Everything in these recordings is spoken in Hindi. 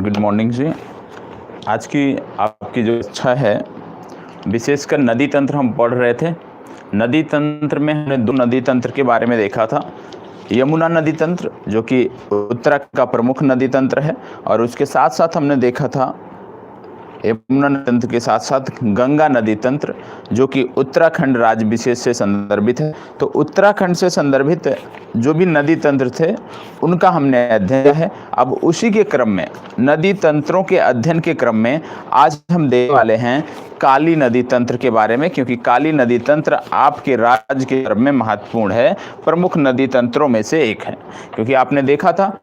गुड मॉर्निंग जी। आज की आपकी जो इच्छा है, विशेषकर नदी तंत्र हम पढ़ रहे थे। नदी तंत्र में हमने दो नदी तंत्र के बारे में देखा था। यमुना नदी तंत्र जो कि उत्तराखंड का प्रमुख नदी तंत्र है, और उसके साथ साथ हमने देखा था यमुना नदी तंत्र के साथ साथ गंगा नदी तंत्र जो कि उत्तराखंड राज्य विशेष से संदर्भित है। तो उत्तराखंड से संदर्भित जो भी नदी तंत्र थे उनका हमने अध्ययन किया है। अब उसी के क्रम में, नदी तंत्रों के अध्ययन के क्रम में आज हम देखने वाले हैं काली नदी तंत्र के बारे में, क्योंकि काली नदी तंत्र आपके राज्य के क्रम में महत्वपूर्ण है, प्रमुख नदी तंत्रों में से एक है। क्योंकि आपने देखा था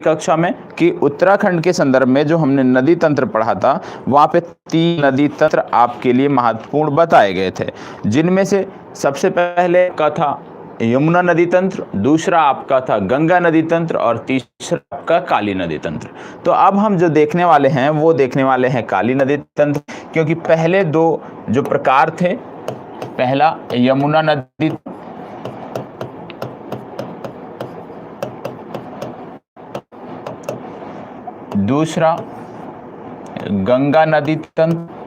कक्षा में कि उत्तराखंड के संदर्भ में जो हमने नदी तंत्र पढ़ा था, वहाँ पे 3 नदी तंत्र आपके लिए महत्वपूर्ण बताए गए थे, जिनमें से सबसे पहले का था यमुना नदी तंत्र, दूसरा आपका था गंगा नदी तंत्र, और तीसरा आपका काली नदी तंत्र। तो अब हम जो देखने वाले हैं वो देखने वाले हैं काली नदी तंत्र, क्योंकि पहले दो जो प्रकार थे, पहला यमुना नदी, दूसरा गंगा नदी तंत्र,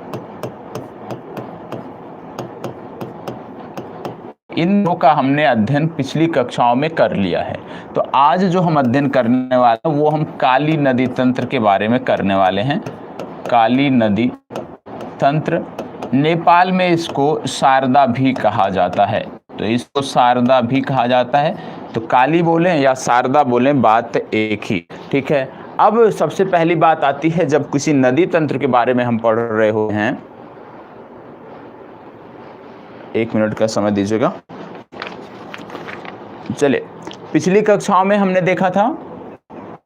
इन दो का हमने अध्ययन पिछली कक्षाओं में कर लिया है। तो आज जो हम अध्ययन करने वाले हैं वो हम काली नदी तंत्र के बारे में करने वाले हैं। काली नदी तंत्र, नेपाल में इसको शारदा भी कहा जाता है। तो इसको शारदा भी कहा जाता है। तो काली बोलें या शारदा बोलें, बात एक ही, ठीक है। अब सबसे पहली बात आती है, जब किसी नदी तंत्र के बारे में हम पढ़ रहे हो हैं, 1 मिनट का समय दीजिएगा। चलिए, पिछली कक्षाओं में हमने देखा था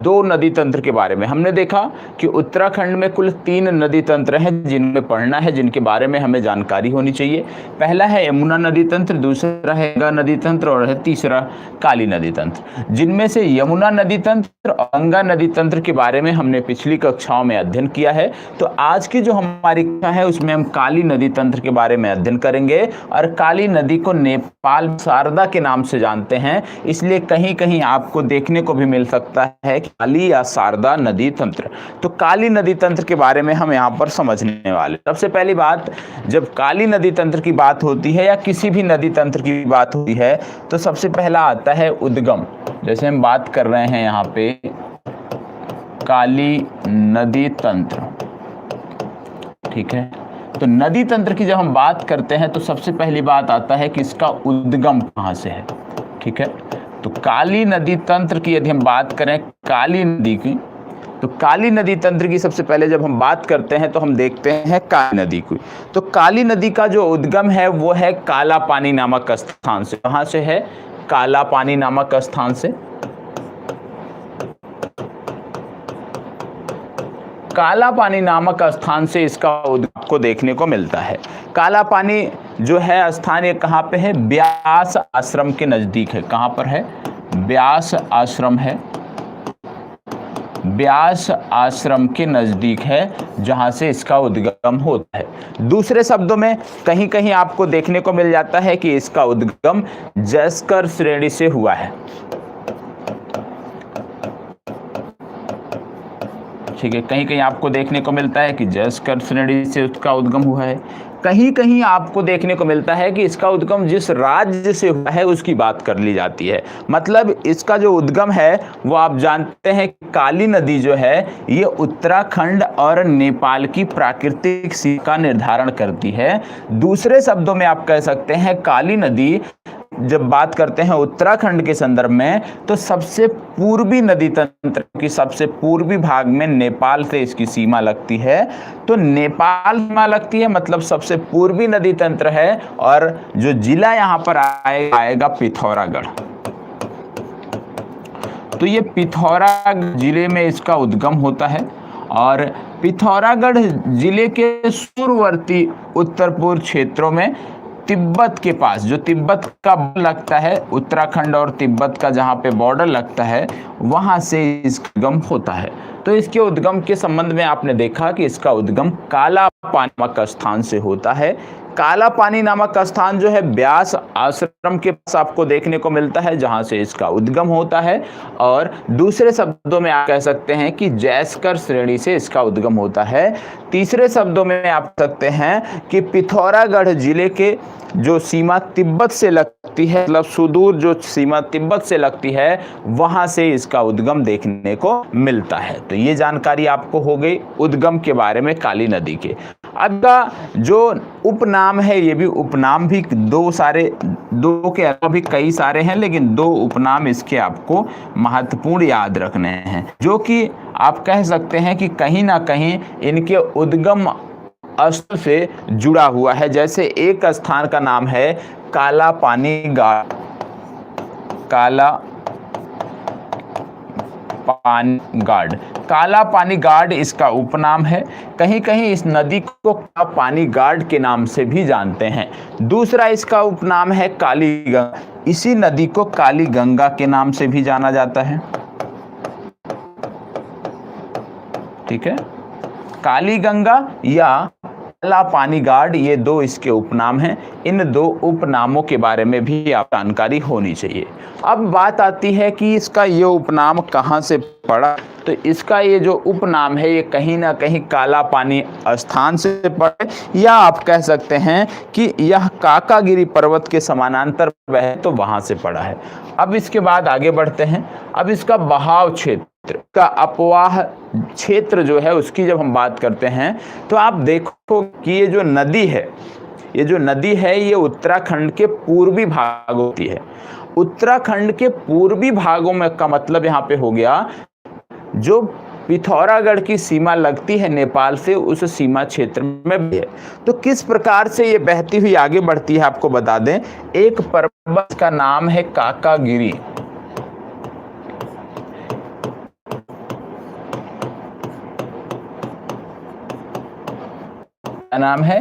2 नदी तंत्र के बारे में। हमने देखा कि उत्तराखंड में कुल 3 नदी तंत्र हैं जिनमें पढ़ना है, जिनके बारे में हमें जानकारी होनी चाहिए। पहला है यमुना नदी तंत्र, दूसरा है गंगा नदी तंत्र, और है तीसरा काली नदी तंत्र। जिनमें से यमुना नदी तंत्र और गंगा नदी तंत्र के बारे में हमने पिछली कक्षाओं में अध्ययन किया है। तो आज की जो हमारी कक्षा है उसमें हम काली नदी तंत्र के बारे में अध्ययन करेंगे। और काली नदी को नेपाल शारदा के नाम से जानते हैं, इसलिए कहीं कहीं आपको देखने को भी मिल सकता है काली या शारदा नदी तंत्र। तो काली नदी तंत्र के बारे में हम यहाँ पर समझने वाले। सबसे पहली बात, जब काली नदी तंत्र की बात होती है या किसी भी नदी तंत्र की बात होती है, तो सबसे पहला आता है उद्गम। जैसे हम बात कर रहे हैं यहाँ पे काली नदी तंत्र, ठीक है। तो नदी तंत्र की जब हम बात करते हैं तो सबसे पहली बात आता है कि इसका उद्गम कहाँ से है, ठीक है। तो काली नदी तंत्र की यदि हम बात करें, काली नदी की, तो काली नदी तंत्र की सबसे पहले जब हम बात करते हैं तो हम देखते हैं काली नदी की। तो काली नदी का जो उद्गम है वो है काला पानी नामक स्थान से। कहाँ से है? काला पानी नामक स्थान से। काला पानी नामक स्थान से इसका उद्गम को देखने को मिलता है। काला पानी जो है स्थान, ये कहाँ पे है? ब्यास आश्रम के नजदीक है। कहाँ पर है? ब्यास आश्रम है, ब्यास आश्रम के नजदीक है, जहां से इसका उद्गम होता है। दूसरे शब्दों में कहीं कहीं आपको देखने को मिल जाता है कि इसका उद्गम जैस्कर श्रेणी से हुआ है, ठीक है। कहीं कहीं आपको देखने को मिलता है कि जैस्कर श्रेणी से उसका उद्गम हुआ है। कहीं कहीं आपको देखने को मिलता है कि इसका उद्गम जिस राज्य से हुआ है उसकी बात कर ली जाती है। मतलब इसका जो उद्गम है वो आप जानते हैं, काली नदी जो है ये उत्तराखंड और नेपाल की प्राकृतिक सीमा का निर्धारण करती है। दूसरे शब्दों में आप कह सकते हैं काली नदी जब बात करते हैं उत्तराखंड के संदर्भ में, तो सबसे पूर्वी नदी तंत्र की सबसे पूर्वी भाग में नेपाल से इसकी सीमा लगती है। तो नेपाल सीमा लगती है मतलब सबसे पूर्वी नदी तंत्र है। और जो जिला यहाँ पर आएगा पिथौरागढ़। तो ये पिथौरागढ़ जिले में इसका उद्गम होता है। और पिथौरागढ़ जिले के पूर्ववर्ती उत्तर पूर्व क्षेत्रों में तिब्बत के पास, जो तिब्बत का लगता है, उत्तराखंड और तिब्बत का जहाँ पे बॉर्डर लगता है, वहाँ से इसका उद्गम होता है। तो इसके उद्गम के संबंध में आपने देखा कि इसका उद्गम काला पानी नामक स्थान से होता है। काला पानी नामक स्थान जो है ब्यास आश्रम के पास आपको देखने को मिलता है, जहां से इसका उद्गम होता है। और दूसरे शब्दों में आप कह सकते हैं कि जैसकर श्रेणी से इसका उद्गम होता है। तीसरे शब्दों में आप कह सकते हैं कि पिथौरागढ़ जिले के जो सीमा तिब्बत से लगती है, मतलब सुदूर जो सीमा तिब्बत से लगती है, वहां से इसका उद्गम देखने को मिलता है। तो ये जानकारी आपको हो गई उद्गम के बारे में काली नदी के। अब का जो उपनाम है, ये भी उपनाम भी दो के अलावा भी कई सारे हैं, लेकिन दो उपनाम इसके आपको महत्वपूर्ण याद रखने हैं, जो कि आप कह सकते हैं कि कहीं ना कहीं इनके उद्गम स्थल से जुड़ा हुआ है। जैसे एक स्थान का नाम है काला पानी गाड़, काला पानी गाड़, काला पानी गाड़ इसका उपनाम है। कहीं कहीं इस नदी को काला पानी गाड़ के नाम से भी जानते हैं। दूसरा इसका उपनाम है काली गंगा, इसी नदी को काली गंगा के नाम से भी जाना जाता है। ठीक है, काली गंगा या काला पानी गाड़, ये दो इसके उपनाम हैं। इन दो उपनामों के बारे में भी आप जानकारी होनी चाहिए। अब बात आती है कि इसका ये उपनाम कहाँ से पड़ा। तो इसका ये जो उपनाम है, ये कहीं ना कहीं काला पानी स्थान से पड़े, या आप कह सकते हैं कि यह काकागिरी पर्वत के समानांतर बहे, तो वहां से पड़ा है। अब इसके बाद आगे बढ़ते हैं। अब इसका बहाव क्षेत्र का अपवाह क्षेत्र जो है, उसकी जब हम बात करते हैं, तो आप देखो कि ये जो नदी है, ये उत्तराखंड के पूर्वी भाग होती है। उत्तराखंड के पूर्वी भागों में का मतलब यहाँ पे हो गया, जो पिथौरागढ़ की सीमा लगती है नेपाल से, उस सीमा क्षेत्र में भी है। तो किस प्रकार से ये बहती हुई आगे बढ़ती है, आपको बता दें। एक पर्वत का नाम है काकागिरी, नाम है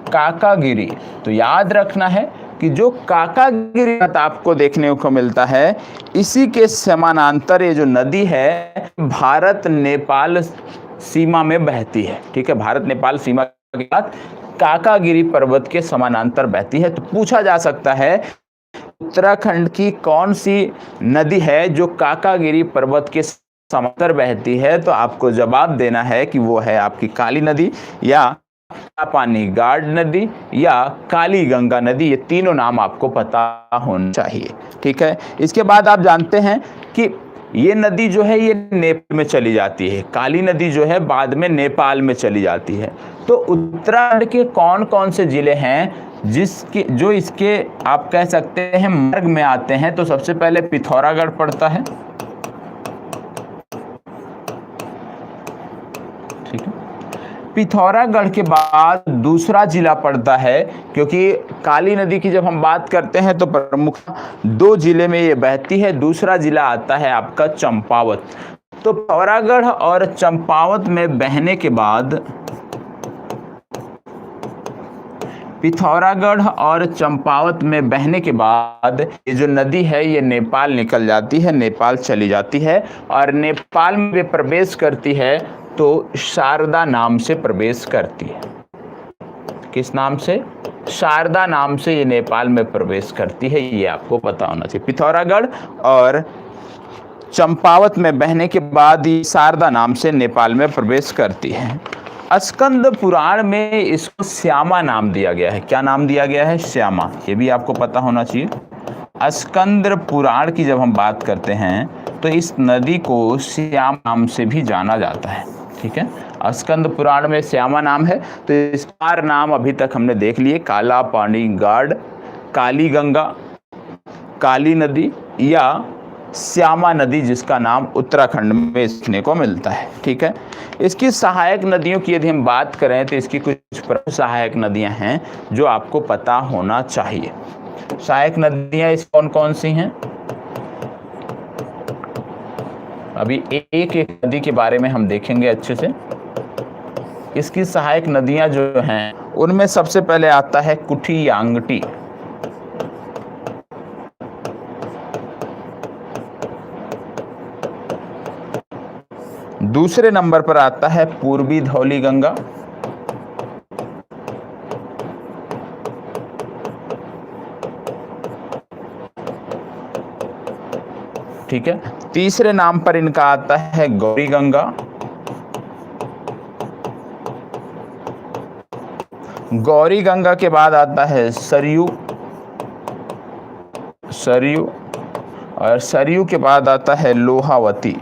काकागिरी। तो याद रखना है कि जो काकागिरी आपको देखने को मिलता है, इसी के समानांतर ये जो नदी है भारत नेपाल सीमा में बहती है। ठीक है, भारत नेपाल सीमा के बाद काकागिरी पर्वत के समानांतर बहती है। तो पूछा जा सकता है उत्तराखंड की कौन सी नदी है जो काकागिरी पर्वत के समानांतर बहती है, तो आपको जवाब देना है कि वो है आपकी काली नदी, या पानी गाड़ नदी, या काली गंगा नदी। ये तीनों नाम आपको पता होना चाहिए। ठीक है, इसके बाद आप जानते हैं कि ये नदी जो है ये नेपाल में चली जाती है। काली नदी जो है बाद में नेपाल में चली जाती है। तो उत्तराखंड के कौन कौन से जिले हैं जो इसके आप कह सकते हैं मार्ग में आते हैं। तो सबसे पहले पिथौरागढ़ पड़ता है। ठीक है, पिथौरागढ़ के बाद दूसरा जिला पड़ता है, क्योंकि काली नदी की जब हम बात करते हैं तो प्रमुख दो जिले में ये बहती है। दूसरा जिला आता है आपका चंपावत। तो पिथौरागढ़ और चंपावत में बहने के बाद, पिथौरागढ़ और चंपावत में बहने के बाद ये जो नदी है ये नेपाल निकल जाती है, नेपाल चली जाती है। और नेपाल में प्रवेश करती है तो शारदा नाम से प्रवेश करती है। किस नाम से? शारदा नाम से ये नेपाल में प्रवेश करती है, ये आपको पता होना चाहिए। पिथौरागढ़ और चंपावत में बहने के बाद ये शारदा नाम से नेपाल में प्रवेश करती है। स्कंद पुराण में इसको श्यामा नाम दिया गया है। क्या नाम दिया गया है? श्यामा। ये भी आपको पता होना चाहिए। स्कंद पुराण की जब हम बात करते हैं तो इस नदी को श्याम नाम से भी जाना जाता है। ठीक है, स्कंद पुराण में श्यामा नाम है। तो इस 4 नाम अभी तक हमने देख लिए, काला पानी गाड़, काली गंगा, काली नदी या श्यामा नदी, जिसका नाम उत्तराखंड में देखने को मिलता है। ठीक है, इसकी सहायक नदियों की यदि हम बात करें तो इसकी कुछ प्रमुख सहायक नदियां हैं जो आपको पता होना चाहिए। सहायक नदियां इस कौन कौन सी हैं? अभी एक एक नदी के बारे में हम देखेंगे अच्छे से। इसकी सहायक नदियां जो हैं उनमें सबसे पहले आता है कुठी यांगटी। दूसरे नंबर पर आता है पूर्वी धौली गंगा। ठीक है। तीसरे नाम पर इनका आता है गौरी गंगा, गौरी गंगा के बाद आता है सरयू, सरयू, और सरयू के बाद आता है लोहावती।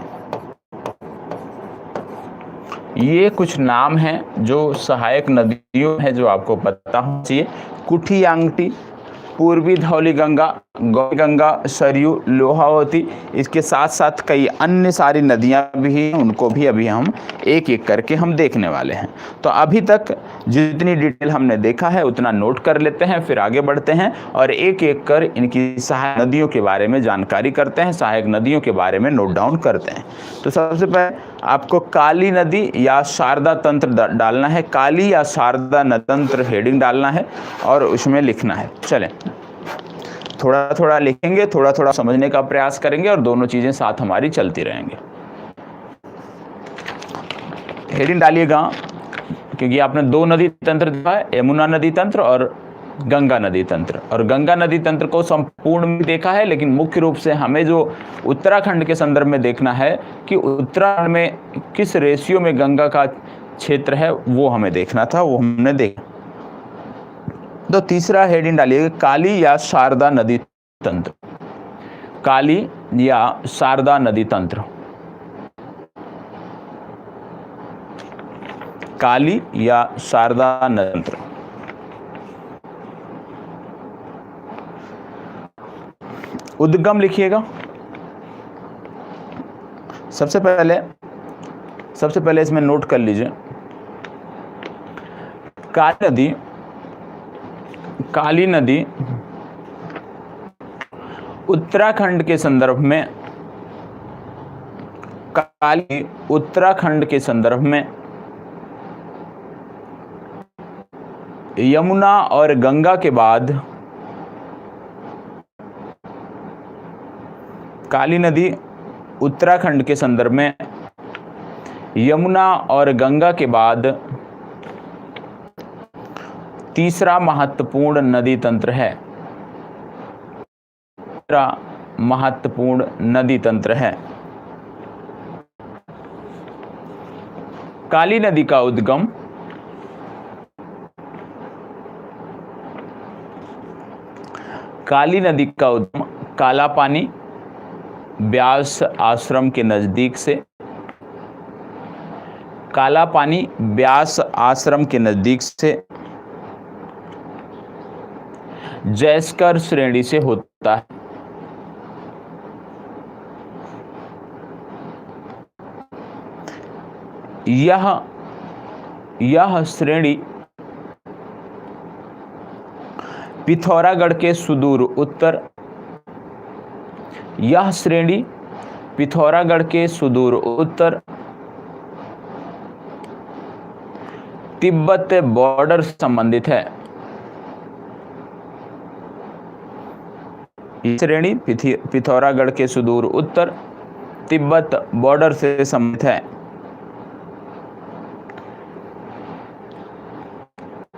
ये कुछ नाम हैं जो सहायक नदियों हैं जो आपको पता होना चाहिए। कुठियांगटी, पूर्वी धौली गंगा, गौरी गंगा, सरयू, लोहावती, इसके साथ साथ कई अन्य सारी नदियां भी हैं, उनको भी अभी हम एक एक करके हम देखने वाले हैं। तो अभी तक जितनी डिटेल हमने देखा है उतना नोट कर लेते हैं, फिर आगे बढ़ते हैं और एक एक कर इनकी सहायक नदियों के बारे में जानकारी करते हैं, सहायक नदियों के बारे में नोट डाउन करते हैं। तो सबसे पहले आपको काली नदी या शारदा तंत्र डालना है, काली या शारदा तंत्र हेडिंग डालना है और उसमें लिखना है। चलें, थोड़ा थोड़ा लिखेंगे, थोड़ा थोड़ा समझने का प्रयास करेंगे और दोनों चीजें साथ हमारी चलती रहेंगे। हेडिंग डालिएगा, क्योंकि आपने दो नदी तंत्र देखा है, यमुना नदी तंत्र और गंगा नदी तंत्र, और गंगा नदी तंत्र को संपूर्ण में देखा है, लेकिन मुख्य रूप से हमें जो उत्तराखंड के संदर्भ में देखना है कि उत्तराखंड में किस रेशियो में गंगा का क्षेत्र है, वो हमें देखना था, वो हमने देखा। तो तीसरा हेडिंग डालिएगा, काली या शारदा नदी तंत्र, काली या शारदा नदी तंत्र, काली या शारदा नदी तंत्र। उद्गम लिखिएगा। सबसे पहले इसमें नोट कर लीजिए, काली नदी उत्तराखंड के संदर्भ में, काली उत्तराखंड के संदर्भ में यमुना और गंगा के बाद, काली नदी उत्तराखंड के संदर्भ में यमुना और गंगा के बाद तीसरा महत्वपूर्ण नदी तंत्र है, तीसरा महत्वपूर्ण नदी तंत्र है। काली नदी का उद्गम काला पानी ब्यास आश्रम के नजदीक से, काला पानी ब्यास आश्रम के नजदीक से जैसकर श्रेणी से होता है। यह श्रेणी पिथौरागढ़ के सुदूर उत्तर, यह श्रेणी पिथौरागढ़ के सुदूर उत्तर तिब्बत बॉर्डर संबंधित है। यह श्रेणी पिथौरागढ़ के सुदूर उत्तर तिब्बत बॉर्डर से संबंधित है।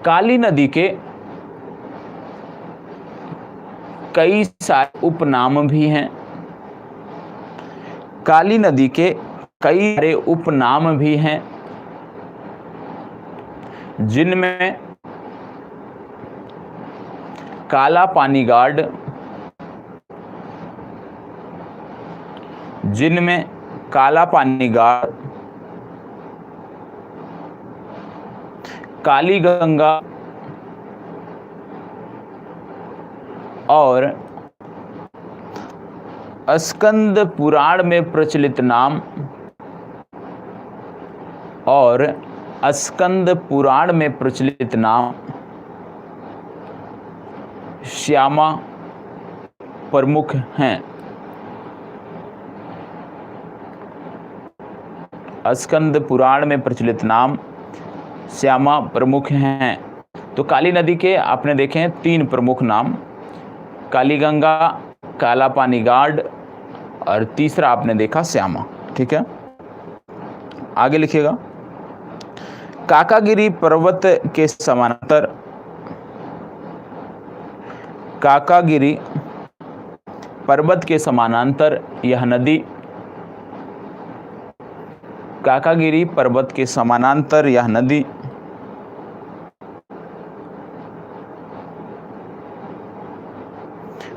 काली नदी के कई सारे उपनाम भी हैं, काली नदी के कई सारे उपनाम भी हैं, जिनमें काला पानी गार्ड, काली गंगा और स्कंद पुराण में प्रचलित नाम, और स्कंद पुराण में प्रचलित नाम श्यामा प्रमुख हैं। स्कंद पुराण में प्रचलित नाम श्यामा प्रमुख हैं। तो काली नदी के आपने देखे 3 प्रमुख नाम, काली गंगा, काला पानी गार्ड और तीसरा आपने देखा श्यामा। ठीक है, आगे लिखिएगा। काकागिरी पर्वत के समानांतर, काकागिरी पर्वत के समानांतर यह नदी, काकागिरी पर्वत के समानांतर यह नदी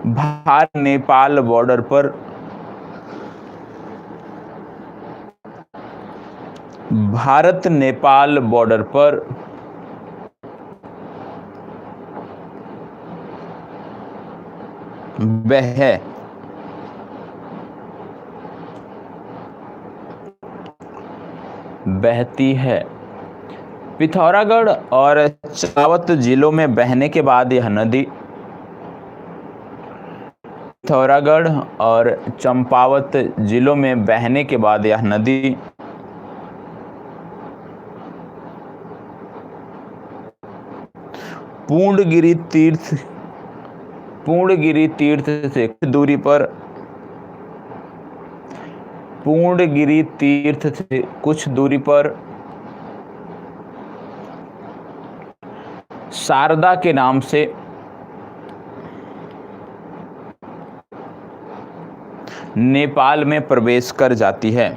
भारत नेपाल बॉर्डर पर बहती है। पिथौरागढ़ और चंपावत जिलों में बहने के बाद यह नदी, पिथौरागढ़ और चंपावत जिलों में बहने के बाद यह नदी पूर्णगिरि तीर्थ से कुछ दूरी पर, पूर्णगिरि तीर्थ से कुछ दूरी पर शारदा के नाम से नेपाल में प्रवेश कर जाती है।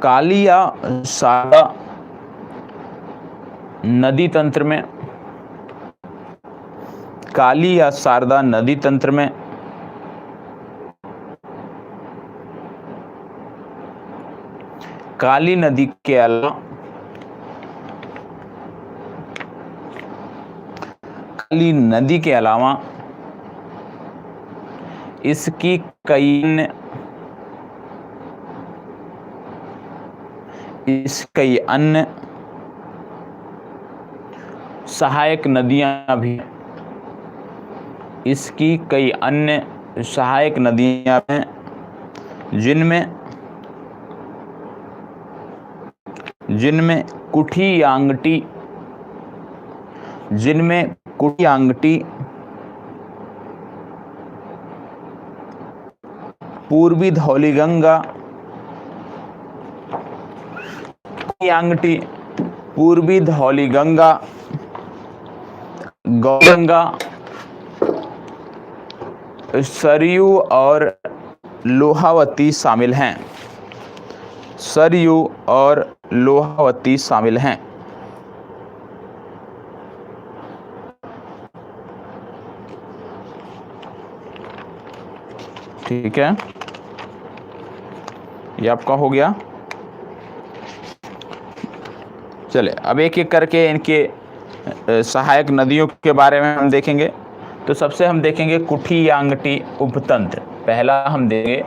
काली या शारदा नदी तंत्र में, काली या शारदा नदी तंत्र में काली नदी के अलावा, काली नदी के अलावा इसकी कई अन्य सहायक नदियां भी, इसकी कई अन्य सहायक नदियां हैं जिनमें कुठियांगटी, पूर्वी धौलीगंगा, पूर्वी धौलीगंगा, गौरगंगा, सरयू और लोहावती शामिल हैं। सरयू और लोहावती शामिल हैं। ठीक है, ये आपका हो गया। चले अब एक एक करके इनके सहायक नदियों के बारे में हम देखेंगे। तो सबसे हम देखेंगे कुठियांगटी उपतंत्र। पहला हम देंगे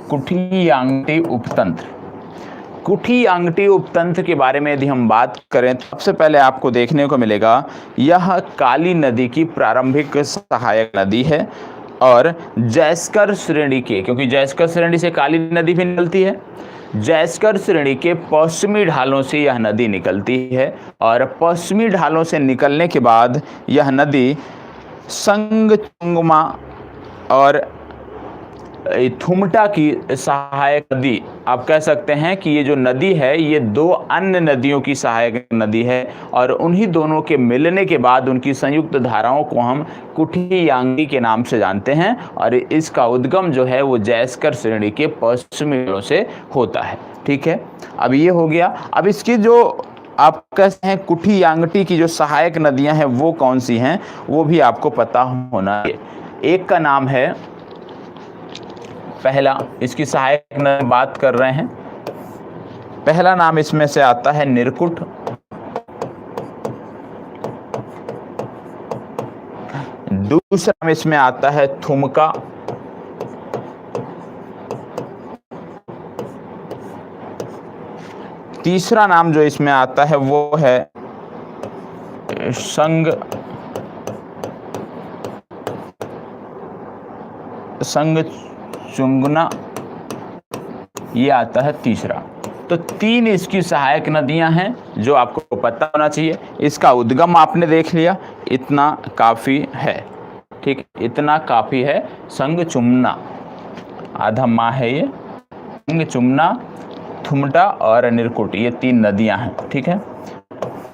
कुठियांगटी उपतंत्र। कुठियांगटी उपतंत्र के बारे में यदि हम बात करें तो सबसे पहले आपको देखने को मिलेगा यह काली नदी की प्रारंभिक सहायक नदी है और जैस्कर श्रेणी के, क्योंकि जैस्कर श्रेणी से काली नदी भी निकलती है, जैस्कर श्रेणी के पश्चिमी ढालों से यह नदी निकलती है और पश्चिमी ढालों से निकलने के बाद यह नदी संगचुंगमा और थुमटा की सहायक नदी, आप कह सकते हैं कि ये जो नदी है ये दो अन्य नदियों की सहायक नदी है और उन्हीं दोनों के मिलने के बाद उनकी संयुक्त धाराओं को हम कुठियांगटी के नाम से जानते हैं और इसका उद्गम जो है वो जैस्कर श्रेणी के पश्चिमी से होता है। ठीक है, अब ये हो गया। अब इसकी जो आप कहते हैं कुठियांगटी की जो सहायक नदियां हैं वो कौन सी हैं वो भी आपको पता होना है। एक का नाम है, पहला इसकी सहायक नदी बात कर रहे हैं, पहला नाम इसमें से आता है निरकुट, दूसरा नाम इसमें आता है थुमका, तीसरा नाम जो इसमें आता है वो है संग चुंगना, ये आता है तीसरा। तो 3 इसकी सहायक नदियां हैं जो आपको पता होना चाहिए। इसका उद्गम आपने देख लिया, इतना काफ़ी है, ठीक, इतना काफ़ी है। संगचुमना आधा माह है ये, संगचुमना, थुमटा और निरकुट, ये 3 नदियां हैं, ठीक है।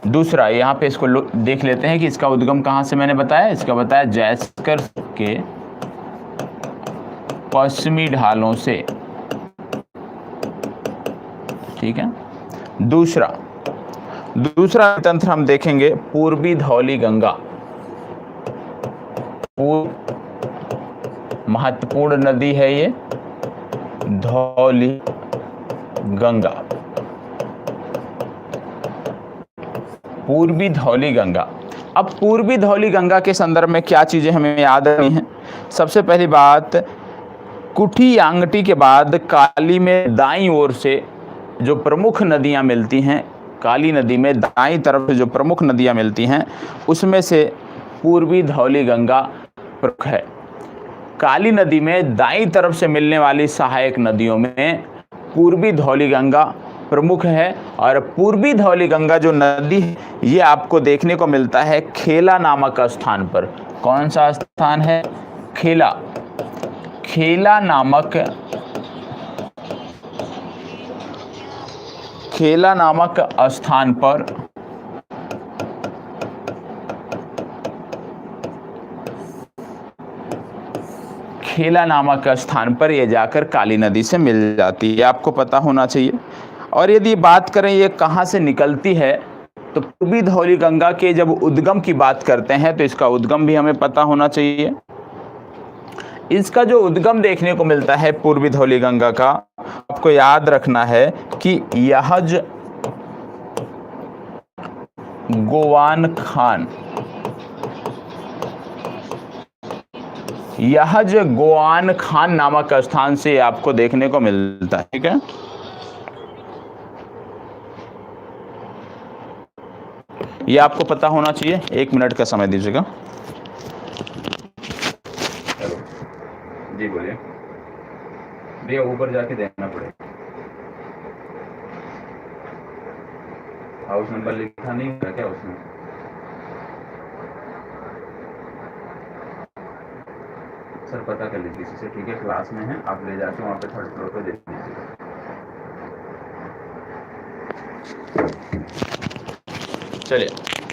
दूसरा यहाँ पे इसको देख लेते हैं कि इसका उद्गम कहाँ से मैंने बताया, इसका बताया जैसकर के पश्चिमी ढालों से, ठीक है। दूसरा तंत्र हम देखेंगे पूर्वी धौली गंगा, महत्वपूर्ण नदी है ये धौली गंगा, पूर्वी धौली गंगा। अब पूर्वी धौली गंगा के संदर्भ में क्या चीजें हमें याद रखनी हैं? सबसे पहली बात, कुठी यांगटी के बाद काली में दाईं ओर से जो प्रमुख नदियां मिलती हैं, काली नदी में दाईं तरफ से जो प्रमुख नदियां मिलती हैं उसमें से पूर्वी धौली गंगा प्रमुख है। काली नदी में दाईं तरफ से मिलने वाली सहायक नदियों में पूर्वी धौली गंगा प्रमुख है। और पूर्वी धौली गंगा जो नदी है ये आपको देखने को मिलता है खेला नामक स्थान पर। कौन सा स्थान है? खेला नामक स्थान पर खेला नामक स्थान पर ये जाकर काली नदी से मिल जाती है, आपको पता होना चाहिए। और यदि बात करें ये कहाँ से निकलती है, तो पूर्वी धौली गंगा के जब उद्गम की बात करते हैं तो इसका उद्गम भी हमें पता होना चाहिए। इसका जो उद्गम देखने को मिलता है पूर्वी धौली गंगा का, आपको याद रखना है कि यहज गोवान खान, यहज गोवान खान नामक स्थान से आपको देखने को मिलता है, ठीक है। ये आपको पता होना चाहिए। 1 मिनट का समय दीजिएगा। जी बोलिए भैया, ऊपर जाके देखना पड़ेगा, हाउस नंबर लिखा नहीं है क्या उसमें? सर पता कर लीजिए किसी से, ठीक है, क्लास में है, आप ले जाके वहाँ पे 3rd फ्लोर पे देख लीजिए। चलिए,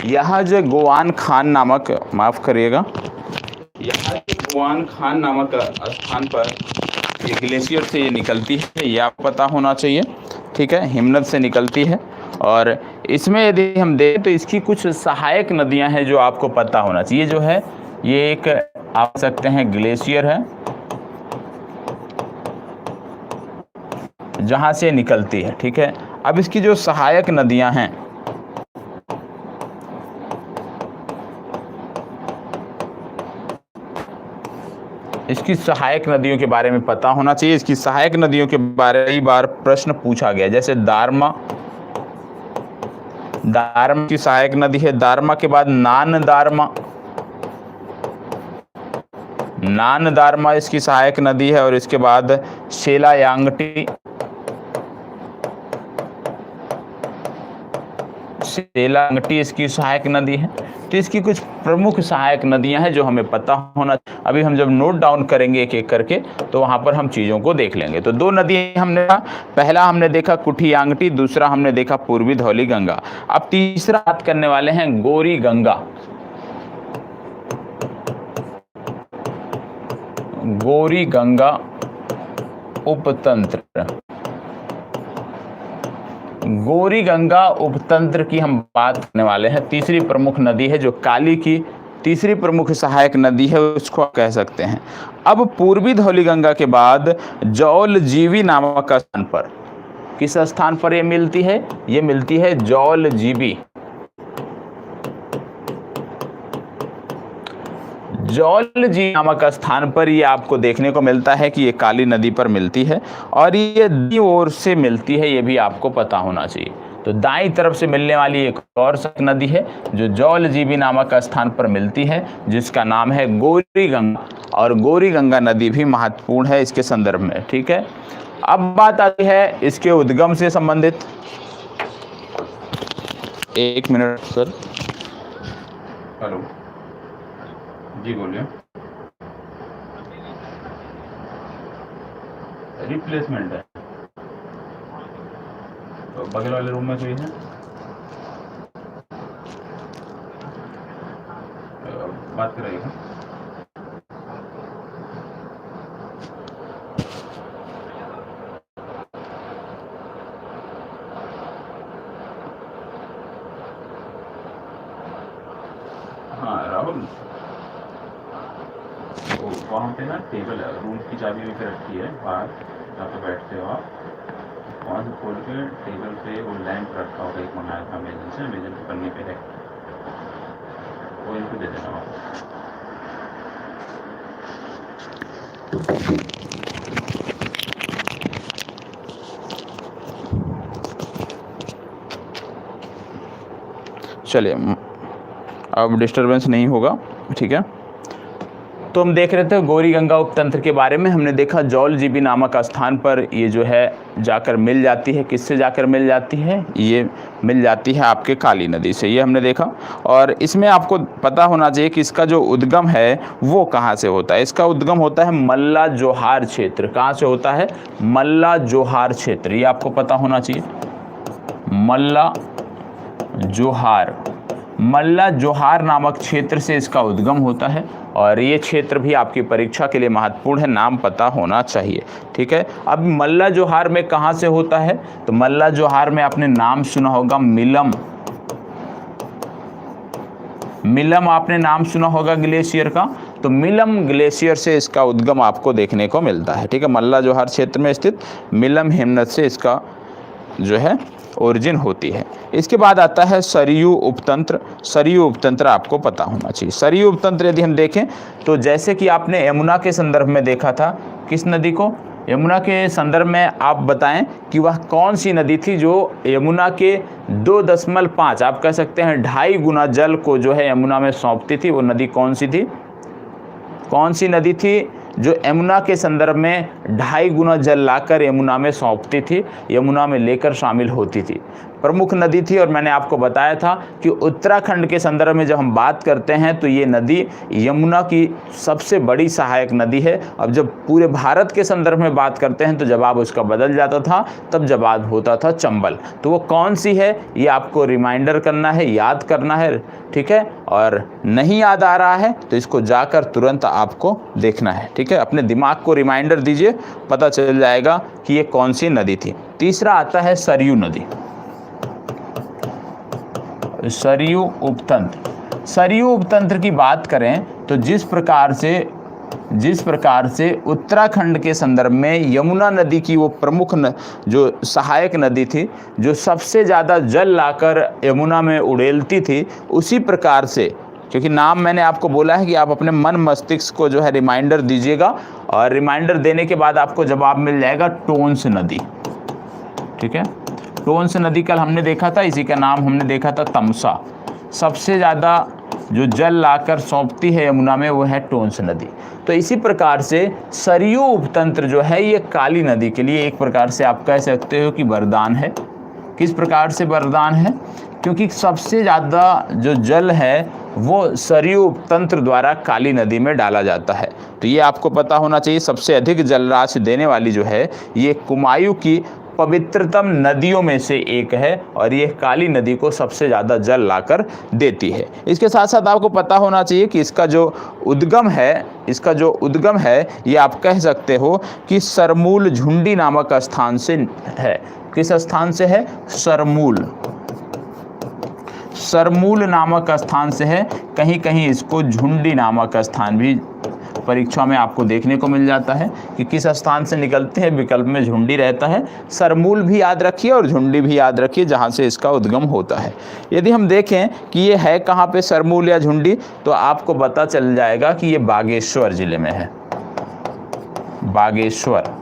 यहज गोवान खान नामक, माफ करिएगा, यहज गोवान खान नामक स्थान पर ये ग्लेशियर से ये निकलती है, ये आपको पता होना चाहिए, ठीक है। हिमनद से निकलती है। और इसमें यदि हम देखें तो इसकी कुछ सहायक नदियां हैं जो आपको पता होना चाहिए। जो है ये एक आप सकते हैं ग्लेशियर है जहां से निकलती है, ठीक है। अब इसकी जो सहायक नदियां हैं, इसकी सहायक नदियों के बारे में पता होना चाहिए। इसकी सहायक नदियों के बारे में कई बार प्रश्न पूछा गया, जैसे दारमा की सहायक नदी है। दारमा के बाद नान दारमा इसकी सहायक नदी है। और इसके बाद शेला यांगटी इसकी सहायक नदी है। तो इसकी कुछ प्रमुख सहायक नदियां हैं जो हमें पता होना। अभी हम जब नोट डाउन करेंगे एक एक करके तो वहां पर हम चीजों को देख लेंगे। तो 2 नदियां हमने, पहला हमने देखा कुठी यांगटी, दूसरा हमने देखा पूर्वी धौली गंगा। अब तीसरा बात करने वाले हैं गोरी गंगा। गोरी गंगा उपतंत्र, गोरी गंगा उपतंत्र की हम बात करने वाले हैं। तीसरी प्रमुख नदी है जो काली की तीसरी प्रमुख सहायक नदी है, उसको आप कह सकते हैं। अब पूर्वी धौली गंगा के बाद जौलजीबी नामक स्थान पर, किस स्थान पर ये मिलती है? ये मिलती है जौलजीबी। जौलजी नामक स्थान पर ये आपको देखने को मिलता है कि ये काली नदी पर मिलती है और ये दाईं ओर से मिलती है, ये भी आपको पता होना चाहिए। तो दाईं तरफ से मिलने वाली एक और नदी है जो जौलजीबी नामक स्थान पर मिलती है, जिसका नाम है गोरी गंगा। और गोरी गंगा नदी भी महत्वपूर्ण है इसके संदर्भ में, ठीक है। अब बात आती है इसके उद्गम से संबंधित। एक मिनट सर। हेलो जी बोलिए। रिप्लेसमेंट है तो बगल वाले रूम में कोई है? बात करिएगा। हाँ राहुल, तो वहाँ पे ना टेबल है, रूम की चाबी भी रखी है बाहर जहाँ पे बैठते हो आप, वहाँ से खोल के टेबल पे वो लैंप रखा होगा, एक मंगाया था अमेजन से, अमेजन के पन्ने पे है, वो इनको दे देना वापस। चलिए अब डिस्टरबेंस नहीं होगा, ठीक है। तो हम देख रहे थे गौरी गंगा उपतंत्र के बारे में। हमने देखा जौलजीबी नामक स्थान पर ये जो है जाकर मिल जाती है। किससे जाकर मिल जाती है? ये मिल जाती है आपके काली नदी से, ये हमने देखा। और इसमें आपको पता होना चाहिए कि इसका जो उद्गम है वो कहाँ से होता है। इसका उद्गम होता है मल्ला जोहार क्षेत्र। कहाँ से होता है? मल्ला जोहार क्षेत्र, ये आपको पता होना चाहिए। मल्ला जोहार नामक क्षेत्र से इसका उद्गम होता है। और ये क्षेत्र भी आपकी परीक्षा के लिए महत्वपूर्ण है, नाम पता होना चाहिए, ठीक है। अब मल्ला जोहार में कहाँ से होता है? तो मल्ला जोहार में आपने नाम सुना होगा मिलम। आपने नाम सुना होगा ग्लेशियर का, तो मिलम ग्लेशियर से इसका उद्गम आपको देखने को मिलता है, ठीक है। मल्ला जोहार क्षेत्र में स्थित मिलम हिमनद से इसका जो है ओरिजिन होती है। इसके बाद आता है सरयू उपतंत्र। सरयू उपतंत्र आपको पता होना चाहिए। सरयू उपतंत्र यदि हम देखें तो जैसे कि आपने यमुना के संदर्भ में देखा था, किस नदी को? यमुना के संदर्भ में आप बताएं कि वह कौन सी नदी थी जो यमुना के 2.5 आप कह सकते हैं 2.5 गुना जल को जो है यमुना में सौंपती थी। वो नदी कौन सी थी? कौन सी नदी थी जो यमुना के संदर्भ में 2.5 गुना जल लाकर यमुना में सौंपती थी, यमुना में लेकर शामिल होती थी? प्रमुख नदी थी। और मैंने आपको बताया था कि उत्तराखंड के संदर्भ में जब हम बात करते हैं तो ये नदी यमुना की सबसे बड़ी सहायक नदी है। अब जब पूरे भारत के संदर्भ में बात करते हैं तो जवाब उसका बदल जाता था, तब जवाब होता था चंबल। तो वो कौन सी है ये आपको रिमाइंडर करना है, याद करना है, ठीक है। और नहीं याद आ रहा है तो इसको जाकर तुरंत आपको देखना है, ठीक है। अपने दिमाग को रिमाइंडर दीजिए, पता चल जाएगा कि ये कौन सी नदी थी। तीसरा आता है सरयू नदी। सरयू उपतंत्र। सरयू उपतंत्र की बात करें तो जिस प्रकार से उत्तराखंड के संदर्भ में यमुना नदी की वो प्रमुख जो सहायक नदी थी, जो सबसे ज़्यादा जल लाकर यमुना में उड़ेलती थी, उसी प्रकार से, क्योंकि नाम मैंने आपको बोला है कि आप अपने मन मस्तिष्क को जो है रिमाइंडर दीजिएगा, और रिमाइंडर देने के बाद आपको जवाब मिल जाएगा टोंस नदी, ठीक है। टोंस नदी कल हमने देखा था, इसी का नाम हमने देखा था तमसा। सबसे ज़्यादा जो जल लाकर सौंपती है यमुना में वो है टोंस नदी। तो इसी प्रकार से सरयू उपतंत्र जो है ये काली नदी के लिए एक प्रकार से आप कह सकते हो कि वरदान है। किस प्रकार से वरदान है? क्योंकि सबसे ज़्यादा जो जल है वो सरयू उपतंत्र द्वारा काली नदी में डाला जाता है। तो ये आपको पता होना चाहिए। सबसे अधिक जलराशि देने वाली जो है ये कुमायूं की पवित्रतम नदियों में से एक है, और ये काली नदी को सबसे ज़्यादा जल लाकर देती है। इसके साथ साथ आपको पता होना चाहिए कि इसका जो उद्गम है ये आप कह सकते हो कि सरमूल झुंडी नामक स्थान से है। किस स्थान से है? सरमूल नामक स्थान से है। कहीं कहीं इसको झुंडी नामक स्थान भी परीक्षा में आपको देखने को मिल जाता है कि किस स्थान से निकलते हैं, विकल्प में झुंडी रहता है। सरमूल भी याद रखिए और झुंडी भी याद रखिए, जहाँ से इसका उद्गम होता है। यदि हम देखें कि ये है कहाँ पे सरमूल या झुंडी, तो आपको पता चल जाएगा कि ये बागेश्वर जिले में है, बागेश्वर,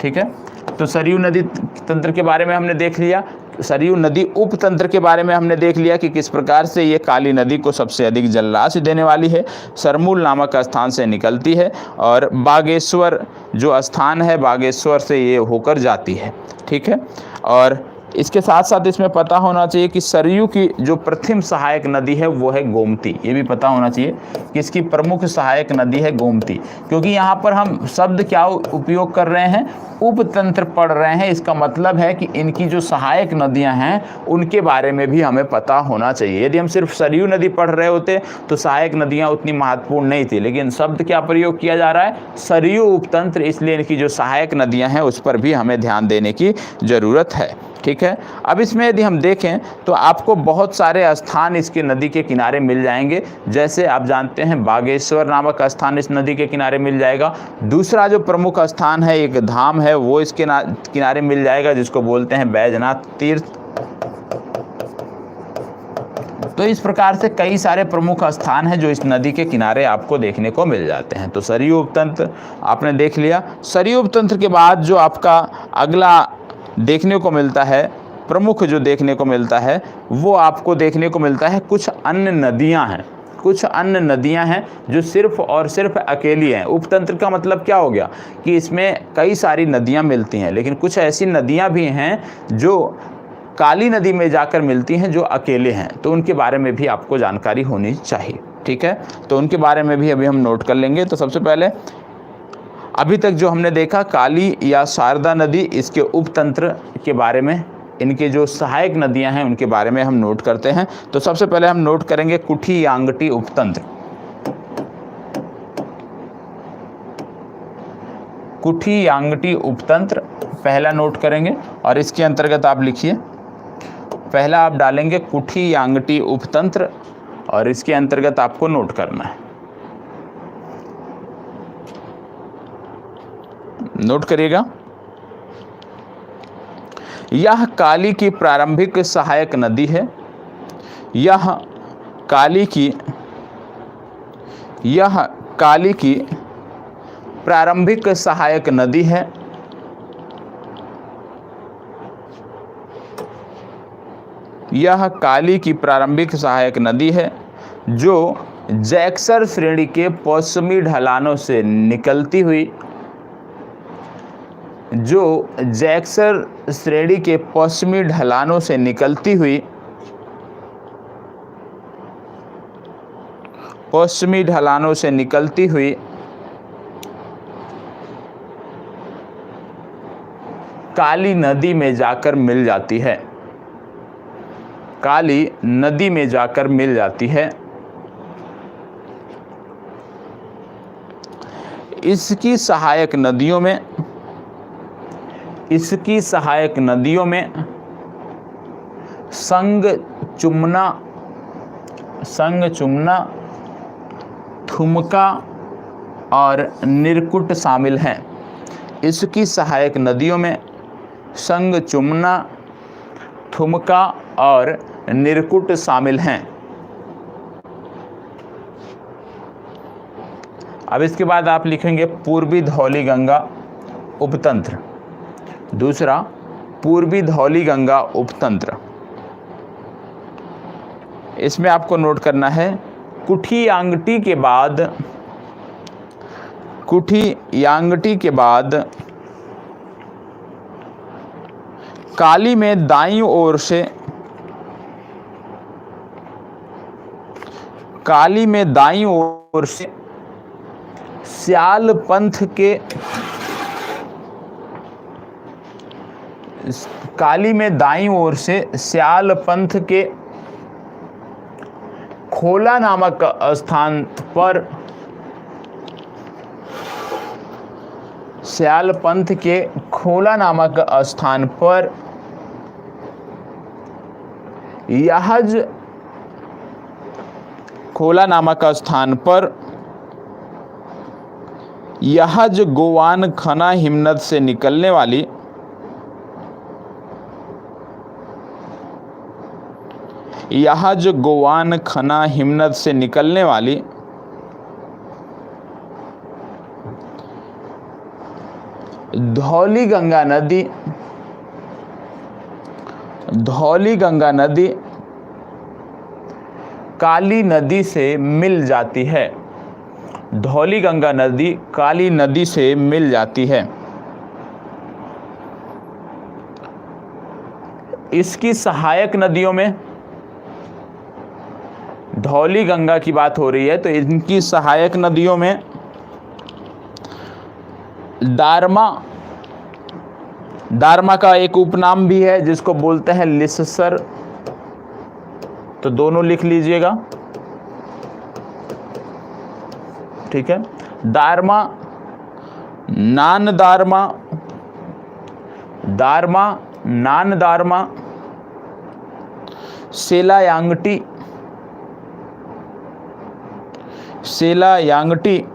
ठीक है। तो सरयू नदी तंत्र के बारे में हमने देख लिया सरयू नदी उपतंत्र के बारे में हमने देख लिया कि किस प्रकार से ये काली नदी को सबसे अधिक जलराशि देने वाली है, सरमूल नामक स्थान से निकलती है और बागेश्वर जो स्थान है बागेश्वर से ये होकर जाती है। ठीक है, और इसके साथ साथ इसमें पता होना चाहिए कि सरयू की जो प्रथम सहायक नदी है वो है गोमती। ये भी पता होना चाहिए कि इसकी प्रमुख सहायक नदी है गोमती, क्योंकि यहाँ पर हम शब्द क्या उपयोग कर रहे हैं, उपतंत्र पढ़ रहे हैं। इसका मतलब है कि इनकी जो सहायक नदियाँ हैं उनके बारे में भी हमें पता होना चाहिए। यदि हम सिर्फ सरयू नदी पढ़ रहे होते तो सहायक नदियाँ उतनी महत्वपूर्ण नहीं थी, लेकिन शब्द क्या प्रयोग किया जा रहा है, सरयू उपतंत्र, इसलिए इनकी जो सहायक नदियाँ हैं उस पर भी हमें ध्यान देने की ज़रूरत है। ठीक है, अब इसमें यदि हम देखें तो आपको बहुत सारे स्थान इसके नदी के किनारे मिल जाएंगे। जैसे आप जानते हैं बागेश्वर नामक स्थान इस नदी के किनारे मिल जाएगा। दूसरा जो प्रमुख स्थान है, एक धाम है, वो इसके किनारे मिल जाएगा जिसको बोलते हैं बैजनाथ तीर्थ। तो इस प्रकार से कई सारे प्रमुख स्थान हैं जो इस नदी के किनारे आपको देखने को मिल जाते हैं। तो सरयू उपतंत्र आपने देख लिया। सरयू उपतंत्र के बाद जो आपका अगला देखने को मिलता है, प्रमुख जो देखने को मिलता है, वो आपको देखने को मिलता है कुछ अन्य नदियां हैं। कुछ अन्य नदियां हैं जो सिर्फ और सिर्फ अकेली हैं। उपतंत्र का मतलब क्या हो गया कि इसमें कई सारी नदियां मिलती हैं, लेकिन कुछ ऐसी नदियां भी हैं जो काली नदी में जाकर मिलती हैं जो अकेले हैं, तो उनके बारे में भी आपको जानकारी होनी चाहिए। ठीक है, तो उनके बारे में भी अभी हम नोट कर लेंगे। तो सबसे पहले अभी तक जो हमने देखा काली या शारदा नदी, इसके उपतंत्र के बारे में, इनके जो सहायक नदियां हैं उनके बारे में हम नोट करते हैं। तो सबसे पहले हम नोट करेंगे कुठी यांगटी उपतंत्र। कुठी यांगटी उपतंत्र पहला नोट करेंगे और इसके अंतर्गत आप लिखिए, पहला आप डालेंगे कुठी यांगटी उपतंत्र और इसके अंतर्गत आपको नोट करना है। नोट करिएगा, यह काली की प्रारंभिक सहायक नदी है। यह काली की प्रारंभिक सहायक नदी है। यह काली की प्रारंभिक सहायक नदी है जो जैक्सर श्रेणी के पश्चिमी ढलानों से निकलती हुई, जो जैक्सर श्रेणी के पश्चिमी ढलानों से निकलती हुई, पश्चिमी ढलानों से निकलती हुई काली नदी में जाकर मिल जाती है। काली नदी में जाकर मिल जाती है। इसकी सहायक नदियों में संगचुमना, थुमका और निरकुट शामिल हैं। इसकी सहायक नदियों में संगचुमना, थुमका और निरकुट शामिल हैं। अब इसके बाद आप लिखेंगे पूर्वी धौली गंगा उपतंत्र। दूसरा पूर्वी धौली गंगा उपतंत्र, इसमें आपको नोट करना है कुठी यांगटी के बाद काली में दाईं ओर से स्याल पंथ के स्याल पंथ के खोला नामक स्थान पर, स्याल पंथ के खोला नामक स्थान पर यहज, खोला नामक स्थान पर यहज गोवान खना हिमनद से निकलने वाली, यहज गोवान खना हिमनद से निकलने वाली धौली धौली गंगा नदी काली नदी से मिल जाती है। धौली गंगा नदी काली नदी से मिल जाती है। इसकी सहायक नदियों में, धौली गंगा की बात हो रही है तो इनकी सहायक नदियों में दारमा का एक उपनाम भी है जिसको बोलते हैं लिस्सर, तो दोनों लिख लीजिएगा, ठीक है। दारमा, नान दारमा, दारमा, नान दारमा, सेलायांगटी, सेलायांगटी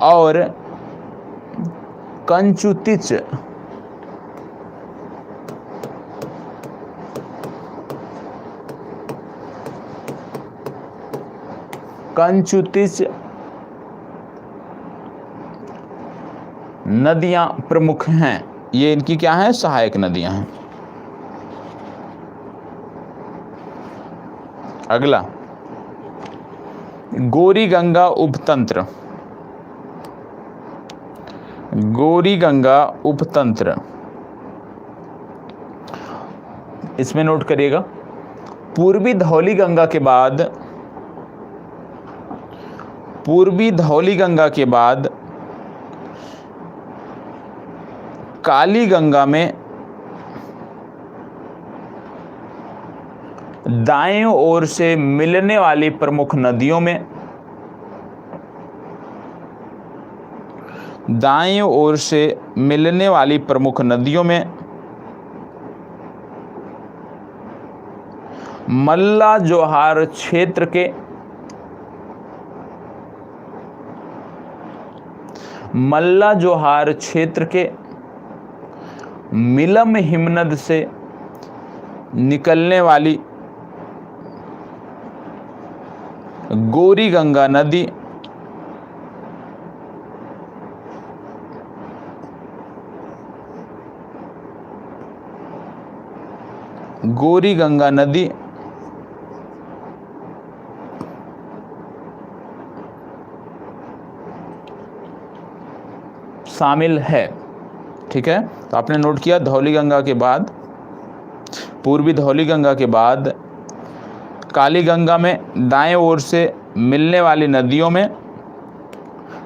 और कंचुतिच। कंचुतिच नदियां प्रमुख हैं। ये इनकी क्या है? सहायक नदियां हैं। अगला, गौरी गंगा उपतंत्र। गौरी गंगा उपतंत्र, इसमें नोट करिएगा, पूर्वी धौली गंगा के बाद, पूर्वी धौली गंगा के बाद काली गंगा में दाएं ओर से मिलने वाली प्रमुख नदियों में, दाएं ओर से मिलने वाली प्रमुख नदियों में मल्ला जोहार क्षेत्र के, मल्ला जोहार क्षेत्र के मिलम हिमनद से निकलने वाली गौरी गंगा नदी गौरी गंगा नदी शामिल है, ठीक है। तो आपने नोट किया, धौली गंगा के बाद, पूर्वी धौली गंगा के बाद काली गंगा में दाएं ओर से मिलने वाली नदियों में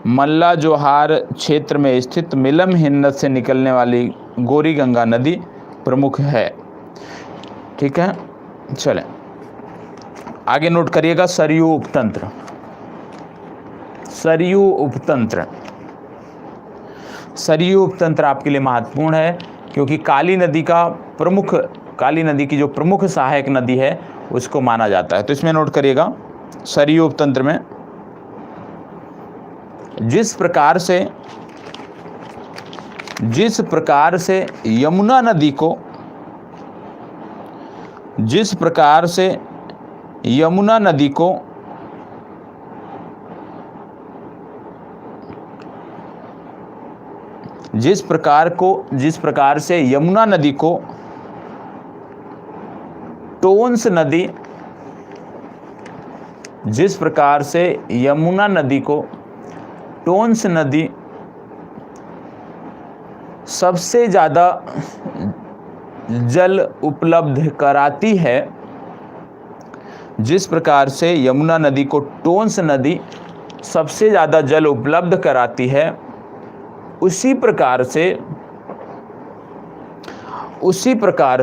मल्ला जोहार क्षेत्र में स्थित मिलम हिमनद से निकलने वाली गौरी गंगा नदी प्रमुख है, ठीक है। चलें आगे नोट करिएगा, सरयू उपतंत्र। सरयू उपतंत्र, सरयू उपतंत्र आपके लिए महत्वपूर्ण है क्योंकि काली नदी की जो प्रमुख सहायक नदी है उसको माना जाता है। तो इसमें नोट करिएगा, सरयू उपतंत्र में जिस प्रकार से यमुना नदी को, जिस प्रकार से यमुना नदी को जिस प्रकार से यमुना नदी को टोंस नदी, जिस प्रकार से यमुना नदी को टोंस नदी सबसे ज़्यादा जल उपलब्ध कराती है, जिस प्रकार से यमुना नदी को टोंस नदी सबसे ज़्यादा जल उपलब्ध कराती है, उसी प्रकार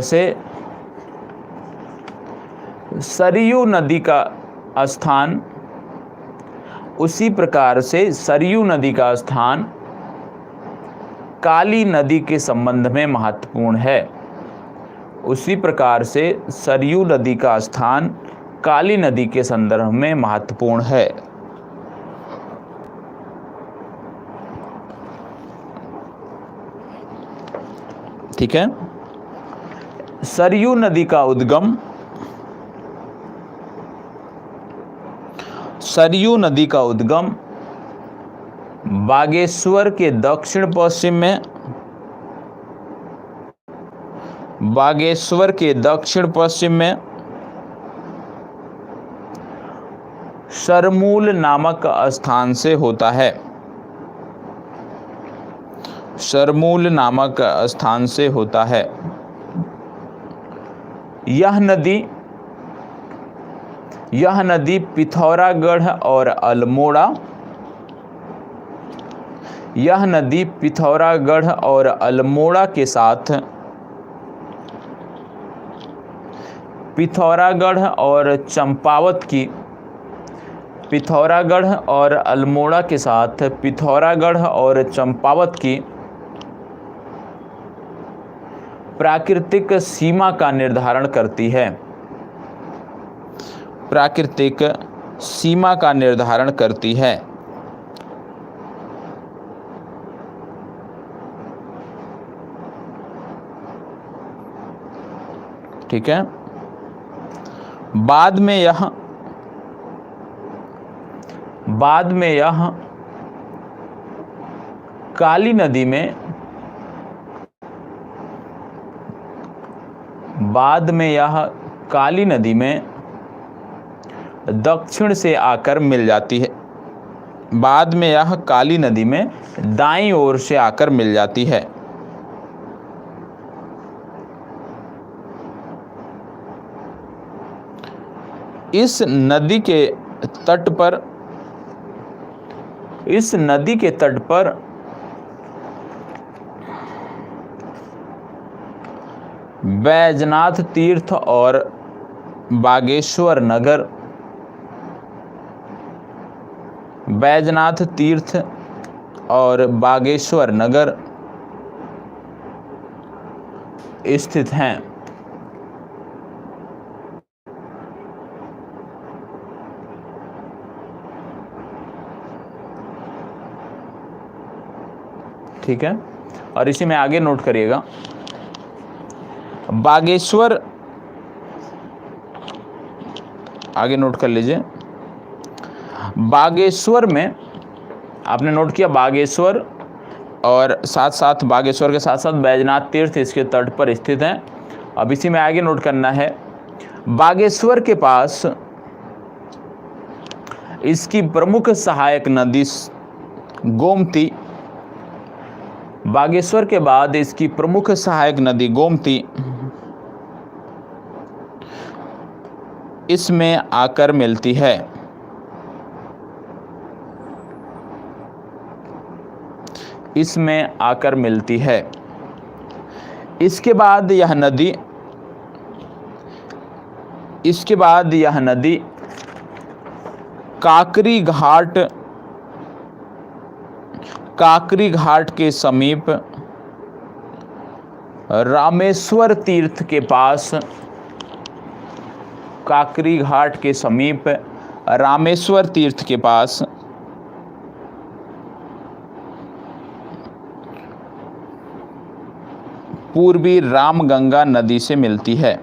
से सरयू नदी का स्थान, उसी प्रकार से सरयू नदी का स्थान काली नदी के संबंध में महत्वपूर्ण है। उसी प्रकार से सरयू नदी का स्थान काली नदी के संदर्भ में महत्वपूर्ण है। ठीक है। सरयू नदी का उद्गम, सरयू नदी का उद्गम बागेश्वर के दक्षिण पश्चिम में बागेश्वर के दक्षिण पश्चिम में सरमूल नामक स्थान से होता है। सरमूल नामक स्थान से होता है। यह नदी पिथौरागढ़ और अल्मोड़ा, यह नदी पिथौरागढ़ और अल्मोड़ा के साथ, पिथौरागढ़ और चंपावत की, पिथौरागढ़ और अल्मोड़ा के साथ पिथौरागढ़ और चंपावत की प्राकृतिक सीमा का निर्धारण करती है। प्राकृतिक सीमा का निर्धारण करती है। ठीक है। बाद में यह काली नदी में, बाद में यह काली नदी में दक्षिण से आकर मिल जाती है। बाद में यह काली नदी में दाईं ओर से आकर मिल जाती है। इस नदी के तट पर बैजनाथ तीर्थ और बागेश्वर नगर, बैजनाथ तीर्थ और बागेश्वर नगर स्थित हैं। ठीक है। और इसी में आगे नोट करिएगा, बागेश्वर, आगे नोट कर लीजिए, बागेश्वर में आपने नोट किया बागेश्वर, और साथ साथ बागेश्वर के साथ साथ बैजनाथ तीर्थ इसके तट पर स्थित हैं। अब इसी में आगे नोट करना है, बागेश्वर के पास इसकी प्रमुख सहायक नदी गोमती, बागेश्वर के बाद इसकी प्रमुख सहायक नदी गोमती इसमें आकर मिलती है। इसमें आकर मिलती है। इसके बाद यह नदी काकरी घाट के समीप रामेश्वर तीर्थ के पास, काकरी घाट के समीप रामेश्वर तीर्थ के पास पूर्वी रामगंगा नदी से मिलती है।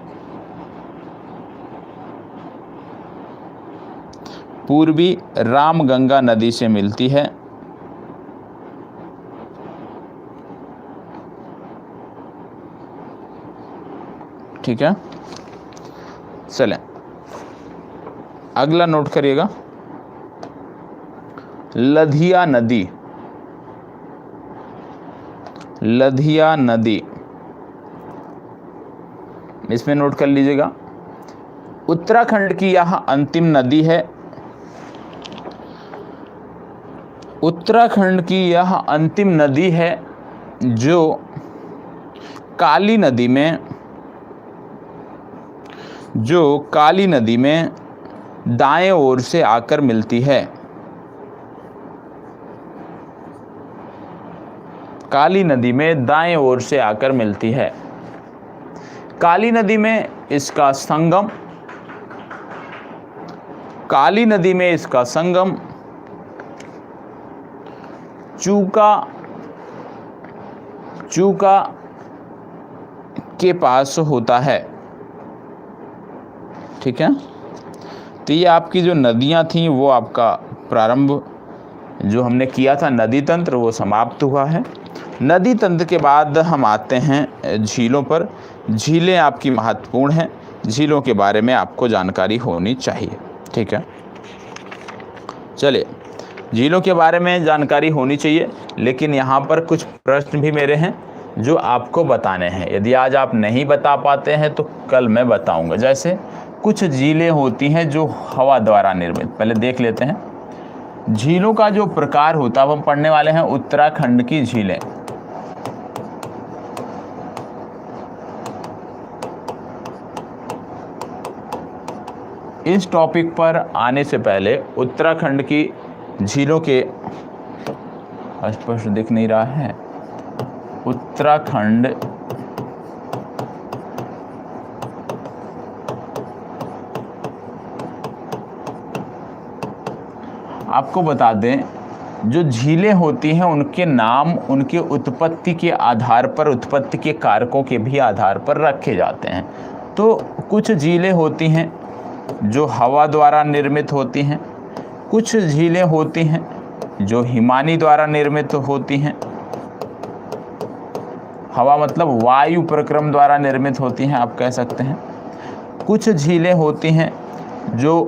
पूर्वी रामगंगा नदी से मिलती है। ठीक है। चलें, अगला नोट करिएगा, लधिया नदी। लधिया नदी, इसमें नोट कर लीजिएगा, उत्तराखंड की यह अंतिम नदी है। उत्तराखंड की यह अंतिम नदी है जो काली नदी में दाएं ओर से आकर मिलती है। काली नदी में दाएं ओर से आकर मिलती है। काली नदी में इसका संगम, काली नदी में इसका संगम चूका के पास होता है। ठीक है। तो ये आपकी जो नदियां थी वो आपका प्रारंभ जो हमने किया था नदी तंत्र वो समाप्त हुआ है। नदी तंत्र के बाद हम आते हैं झीलों पर। झीलें आपकी महत्वपूर्ण हैं, झीलों के बारे में आपको जानकारी होनी चाहिए। ठीक है, चलिए, झीलों के बारे में जानकारी होनी चाहिए, लेकिन यहाँ पर कुछ प्रश्न भी मेरे हैं जो आपको बताने हैं। यदि आज आप नहीं बता पाते हैं तो कल मैं बताऊंगा। जैसे कुछ झीलें होती हैं जो हवा द्वारा निर्मित, पहले देख लेते हैं। झीलों का जो प्रकार होता है वो हम पढ़ने वाले हैं उत्तराखंड की झीलें। इस टॉपिक पर आने से पहले उत्तराखंड की झीलों के, स्पष्ट दिख नहीं रहा है, उत्तराखंड आपको बता दें, जो झीलें होती हैं उनके नाम उनके उत्पत्ति के आधार पर, उत्पत्ति के कारकों के भी आधार पर रखे जाते हैं। तो कुछ झीलें होती हैं जो हवा द्वारा निर्मित होती हैं, कुछ झीलें होती हैं जो हिमानी द्वारा निर्मित होती हैं। हवा मतलब वायु प्रक्रम द्वारा निर्मित होती हैं, आप कह सकते हैं। कुछ झीलें होती हैं जो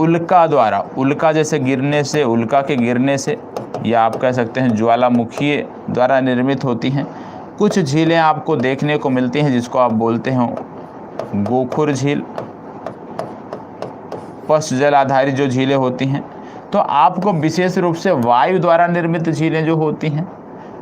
उल्का द्वारा, उल्का जैसे गिरने से, उल्का के गिरने से, या आप कह सकते हैं ज्वालामुखी द्वारा निर्मित होती हैं। कुछ झीलें आपको देखने को मिलती हैं जिसको आप बोलते हैं गोखुर झील, पश्च जल आधारित जो झीलें होती हैं। तो आपको विशेष रूप से वायु द्वारा निर्मित झीलें जो होती हैं,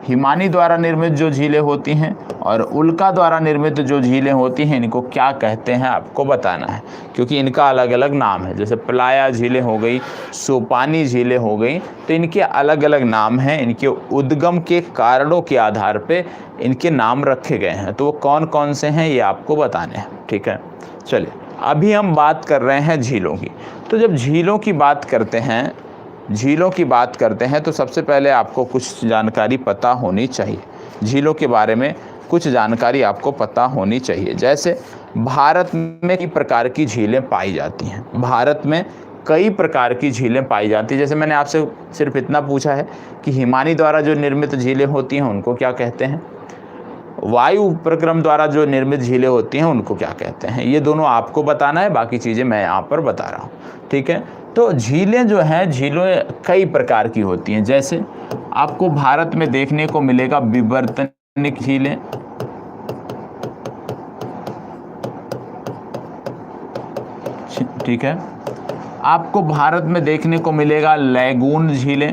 हिमानी द्वारा निर्मित जो झीलें होती हैं और उल्का द्वारा निर्मित जो झीलें होती हैं, इनको क्या कहते हैं आपको बताना है, क्योंकि इनका अलग अलग नाम है। जैसे प्लाया झीलें हो गई, सोपानी झीलें हो गई, तो इनके अलग अलग नाम हैं। इनके उद्गम के कारणों के आधार पे इनके नाम रखे गए हैं। तो वो कौन कौन से हैं ये आपको बताने हैं। ठीक है, चलिए, अभी हम बात कर रहे हैं झीलों की। तो जब झीलों की बात करते हैं, झीलों की बात करते हैं तो सबसे पहले आपको कुछ जानकारी पता होनी चाहिए। झीलों के बारे में कुछ जानकारी आपको पता होनी चाहिए। जैसे भारत में कई प्रकार की झीलें पाई जाती हैं, भारत में कई प्रकार की झीलें पाई जाती हैं। जैसे मैंने आपसे सिर्फ इतना पूछा है कि हिमानी द्वारा जो निर्मित झीलें होती हैं उनको क्या कहते हैं, वायु प्रक्रम द्वारा जो निर्मित झीलें होती हैं उनको क्या कहते हैं, ये दोनों आपको बताना है, बाकी चीज़ें मैं यहाँ पर बता रहा हूँ। ठीक है, तो झीलें जो हैं, झीलें कई प्रकार की होती हैं। जैसे आपको भारत में देखने को मिलेगा विवर्तनिक झीलें, ठीक है। आपको भारत में देखने को मिलेगा लैगून झीलें,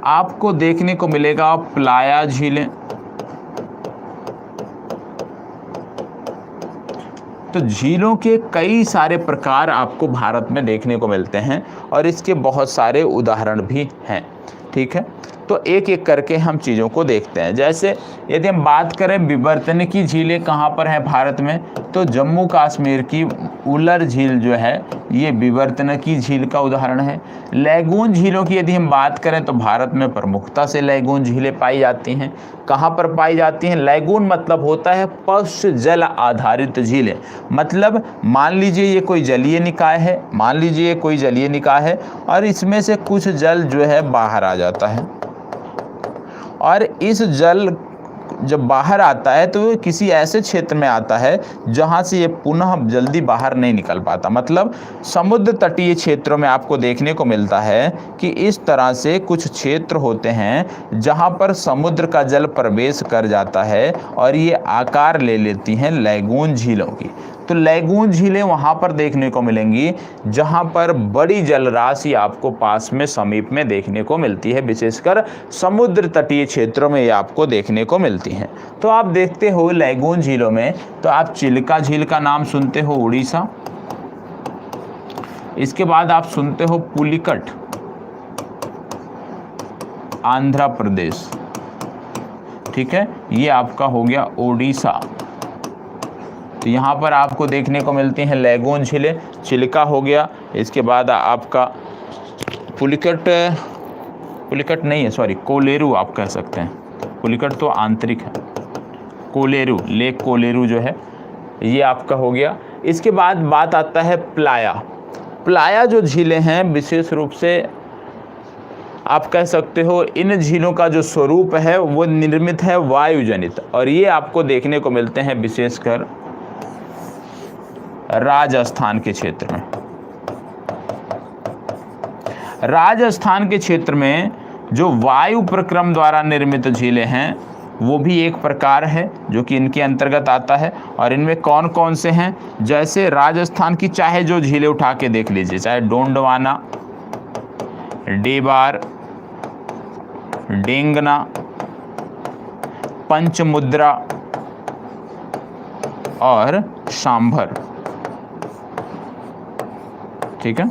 आपको देखने को मिलेगा प्लाया झीलें। तो झीलों के कई सारे प्रकार आपको भारत में देखने को मिलते हैं और इसके बहुत सारे उदाहरण भी हैं। ठीक है, तो एक एक करके हम चीज़ों को देखते हैं। जैसे यदि हम बात करें विवर्तनिकी झीलें कहाँ पर हैं भारत में, तो जम्मू कश्मीर की उलर झील जो है ये विवर्तनिकी झील का उदाहरण है। लैगून झीलों की यदि हम बात करें तो भारत में प्रमुखता से लैगून झीलें पाई जाती हैं। कहाँ पर पाई जाती हैं? लैगून मतलब होता है पश्च जल आधारित झीलें। मतलब मान लीजिए ये कोई जलीय निकाय है, मान लीजिए कोई जलीय निकाय है और इसमें से कुछ जल जो है बाहर आ जाता है और इस जल जब बाहर आता है तो किसी ऐसे क्षेत्र में आता है जहां से ये पुनः जल्दी बाहर नहीं निकल पाता। मतलब समुद्र तटीय क्षेत्रों में आपको देखने को मिलता है कि इस तरह से कुछ क्षेत्र होते हैं जहां पर समुद्र का जल प्रवेश कर जाता है और ये आकार ले लेती हैं लैगून झीलों की। तो लैगून झीलें वहाँ पर देखने को मिलेंगी जहाँ पर बड़ी जलराशि आपको पास में समीप में देखने को मिलती है, विशेषकर समुद्र तटीय क्षेत्रों में ये आपको देखने को मिलती हैं। तो आप देखते हो लैगून झीलों में, तो आप चिल्का झील का नाम सुनते हो उड़ीसा, इसके बाद आप सुनते हो पुलिकट आंध्र प्रदेश, ठीक है, ये आपका हो गया ओडिशा। तो यहाँ पर आपको देखने को मिलती हैं लैगून झीलें। चिल्का हो गया, इसके बाद आपका पुलिकट नहीं है, सॉरी, कोलेरू आप कह सकते हैं। पुलिकट तो आंतरिक है, कोलेरू, लेक कोलेरू जो है ये आपका हो गया। इसके बाद बात आता है प्लाया। प्लाया जो झीलें हैं विशेष रूप से आप कह सकते हो इन झीलों का जो स्वरूप है वो निर्मित है वायु जनित, और ये आपको देखने को मिलते हैं विशेषकर राजस्थान के क्षेत्र में। राजस्थान के क्षेत्र में जो वायु प्रक्रम द्वारा निर्मित झीलें हैं वो भी एक प्रकार है जो कि इनके अंतर्गत आता है। और इनमें कौन कौन से हैं, जैसे राजस्थान की चाहे जो झीलें उठा के देख लीजिए, चाहे डोंडवाना, डेबार, डेंगना, पंचमुद्रा और सांभर, ठीक है।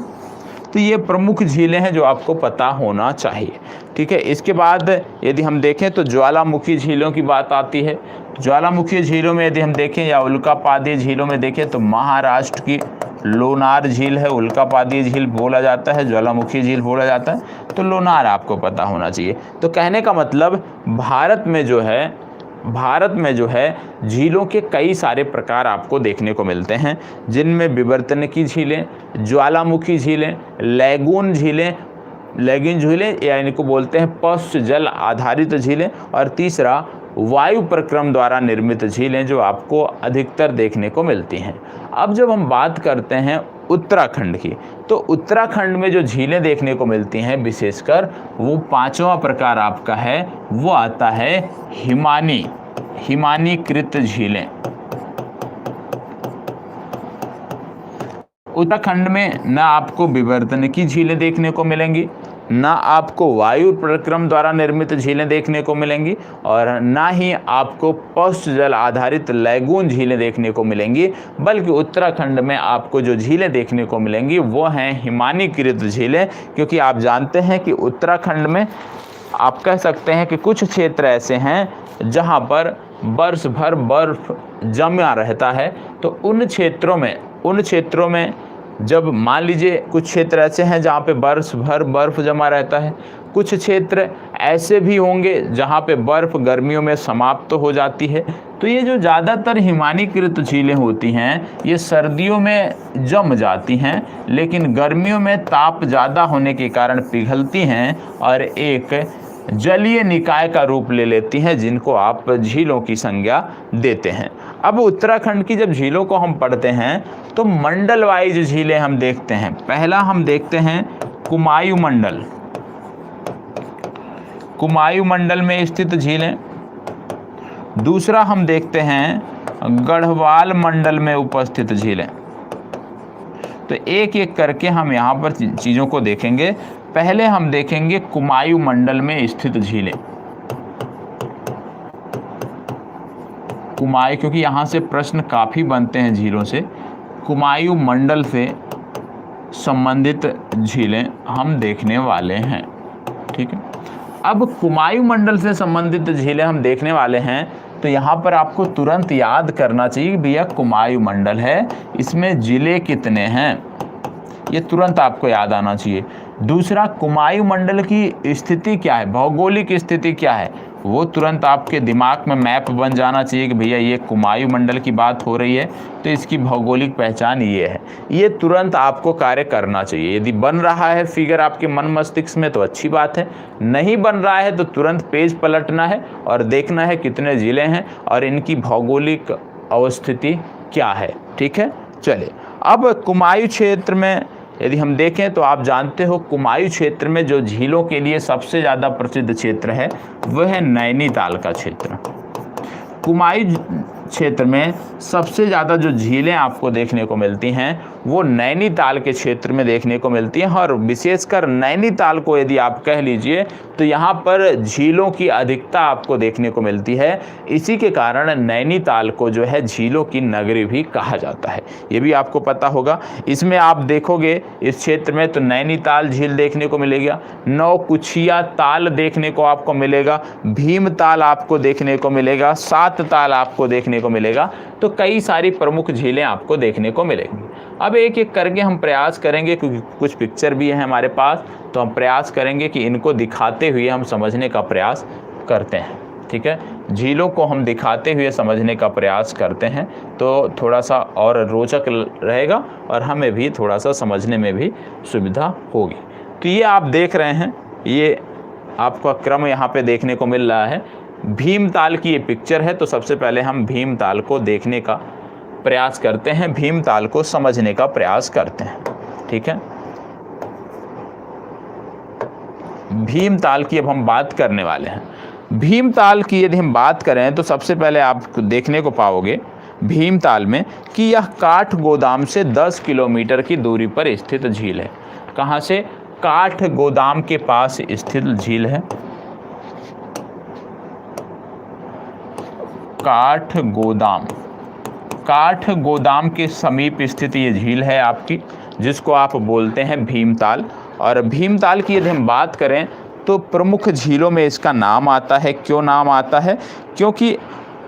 तो ये प्रमुख झीलें हैं जो आपको पता होना चाहिए, ठीक है। इसके बाद यदि हम देखें तो ज्वालामुखी झीलों की बात आती है। ज्वालामुखी झीलों में यदि हम देखें या उल्कापातीय झीलों में देखें तो महाराष्ट्र की लोनार झील है, उल्कापातीय झील बोला जाता है, ज्वालामुखी झील बोला जाता है, तो लोनार आपको पता होना चाहिए। तो कहने का मतलब भारत में जो है झीलों के कई सारे प्रकार आपको देखने को मिलते हैं, जिनमें विवर्तनिकी झीलें, ज्वालामुखी झीलें, लैगून झीलें या इनको बोलते हैं पश्च जल आधारित झीलें, और तीसरा वायु प्रक्रम द्वारा निर्मित झीलें जो आपको अधिकतर देखने को मिलती हैं। अब जब हम बात करते हैं उत्तराखंड की, तो उत्तराखंड में जो झीलें देखने को मिलती हैं विशेषकर वो पांचवा प्रकार आपका है, वो आता है हिमानीकृत झीलें। उत्तराखंड में न आपको विवर्तनिकी झीलें देखने को मिलेंगी, ना आपको वायु प्रक्रम द्वारा निर्मित झीलें देखने को मिलेंगी, और ना ही आपको पश्च जल आधारित लैगून झीलें देखने को मिलेंगी, बल्कि उत्तराखंड में आपको जो झीलें देखने को मिलेंगी वो हैं हिमानीकृत झीलें। क्योंकि आप जानते हैं कि उत्तराखंड में आप कह सकते हैं कि कुछ क्षेत्र ऐसे हैं जहां पर वर्ष भर बर्फ जमा रहता है। तो उन क्षेत्रों में जब मान लीजिए कुछ क्षेत्र ऐसे हैं जहाँ पे वर्ष भर बर्फ जमा रहता है, कुछ क्षेत्र ऐसे भी होंगे जहाँ पे बर्फ गर्मियों में समाप्त हो जाती है। तो ये जो ज़्यादातर हिमानीकृत झीलें होती हैं ये सर्दियों में जम जाती हैं, लेकिन गर्मियों में ताप ज़्यादा होने के कारण पिघलती हैं और एक जलीय निकाय का रूप ले लेती हैं, जिनको आप झीलों की संज्ञा देते हैं। अब उत्तराखंड की जब झीलों को हम पढ़ते हैं तो मंडल वाइज झीलें हम देखते हैं। पहला हम देखते हैं कुमायूं मंडल में स्थित झीलें। दूसरा हम देखते हैं गढ़वाल मंडल में उपस्थित झीलें। तो एक एक करके हम यहाँ पर चीज़ों को देखेंगे। पहले हम देखेंगे कुमायूं मंडल में स्थित झीलें। क्योंकि यहाँ से प्रश्न काफ़ी बनते हैं झीलों से, कुमायूं मंडल से संबंधित झीलें हम देखने वाले हैं, ठीक है। अब कुमायूं मंडल से संबंधित झीलें हम देखने वाले हैं, तो यहाँ पर आपको तुरंत याद करना चाहिए कि भैया कुमायूं मंडल है, इसमें ज़िले कितने हैं, ये तुरंत आपको याद आना चाहिए। दूसरा, कुमायूं मंडल की स्थिति क्या है, भौगोलिक स्थिति क्या है, वो तुरंत आपके दिमाग में मैप बन जाना चाहिए कि भैया ये कुमायूं मंडल की बात हो रही है तो इसकी भौगोलिक पहचान ये है। ये तुरंत आपको कार्य करना चाहिए। यदि बन रहा है फिगर आपके मन मस्तिष्क में तो अच्छी बात है, नहीं बन रहा है तो तुरंत पेज पलटना है और देखना है कितने ज़िले हैं और इनकी भौगोलिक अवस्थिति क्या है, ठीक है। चलिए, अब कुमायूं क्षेत्र में यदि हम देखें तो आप जानते हो कुमायूं क्षेत्र में जो झीलों के लिए सबसे ज़्यादा प्रसिद्ध क्षेत्र है वह है नैनीताल का क्षेत्र। कुमायूं क्षेत्र में सबसे ज़्यादा जो झीलें आपको देखने को मिलती हैं वो नैनीताल के क्षेत्र में देखने को मिलती हैं, और विशेषकर नैनीताल को यदि आप कह लीजिए तो यहाँ पर झीलों की अधिकता आपको देखने को मिलती है। इसी के कारण नैनीताल को जो है झीलों की नगरी भी कहा जाता है, ये भी आपको पता होगा। इसमें आप देखोगे इस क्षेत्र में तो नैनीताल झील देखने को मिलेगा, नौकुचिया ताल देखने को आपको मिलेगा, भीमताल आपको देखने को मिलेगा, सात ताल आपको देखने को मिलेगा। तो कई सारी प्रमुख झीलें आपको देखने को मिलेंगी। अब एक एक करके हम प्रयास करेंगे, क्योंकि कुछ पिक्चर भी है हमारे पास, तो हम प्रयास करेंगे कि इनको दिखाते हुए हम समझने का प्रयास करते हैं, ठीक है। झीलों को हम दिखाते हुए समझने का प्रयास करते हैं तो थोड़ा सा और रोचक रहेगा और हमें भी थोड़ा सा समझने में भी सुविधा होगी। तो ये आप देख रहे हैं ये आपका क्रम यहाँ पे देखने को मिल रहा है। भीमताल की ये पिक्चर है, तो सबसे पहले हम भीमताल को देखने का प्रयास करते हैं, भीमताल को समझने का प्रयास करते हैं। ठीक है, भीमताल की अब हम बात करने वाले हैं। भीमताल की यदि हम बात करें तो सबसे पहले आप देखने को पाओगे भीमताल में कि यह काठगोदाम से 10 किलोमीटर की दूरी पर स्थित झील है। कहाँ से? काठगोदाम के पास स्थित झील है। काठगोदाम के समीप स्थित ये झील है आपकी, जिसको आप बोलते हैं भीमताल। और भीमताल की यदि हम बात करें तो प्रमुख झीलों में इसका नाम आता है। क्यों नाम आता है? क्योंकि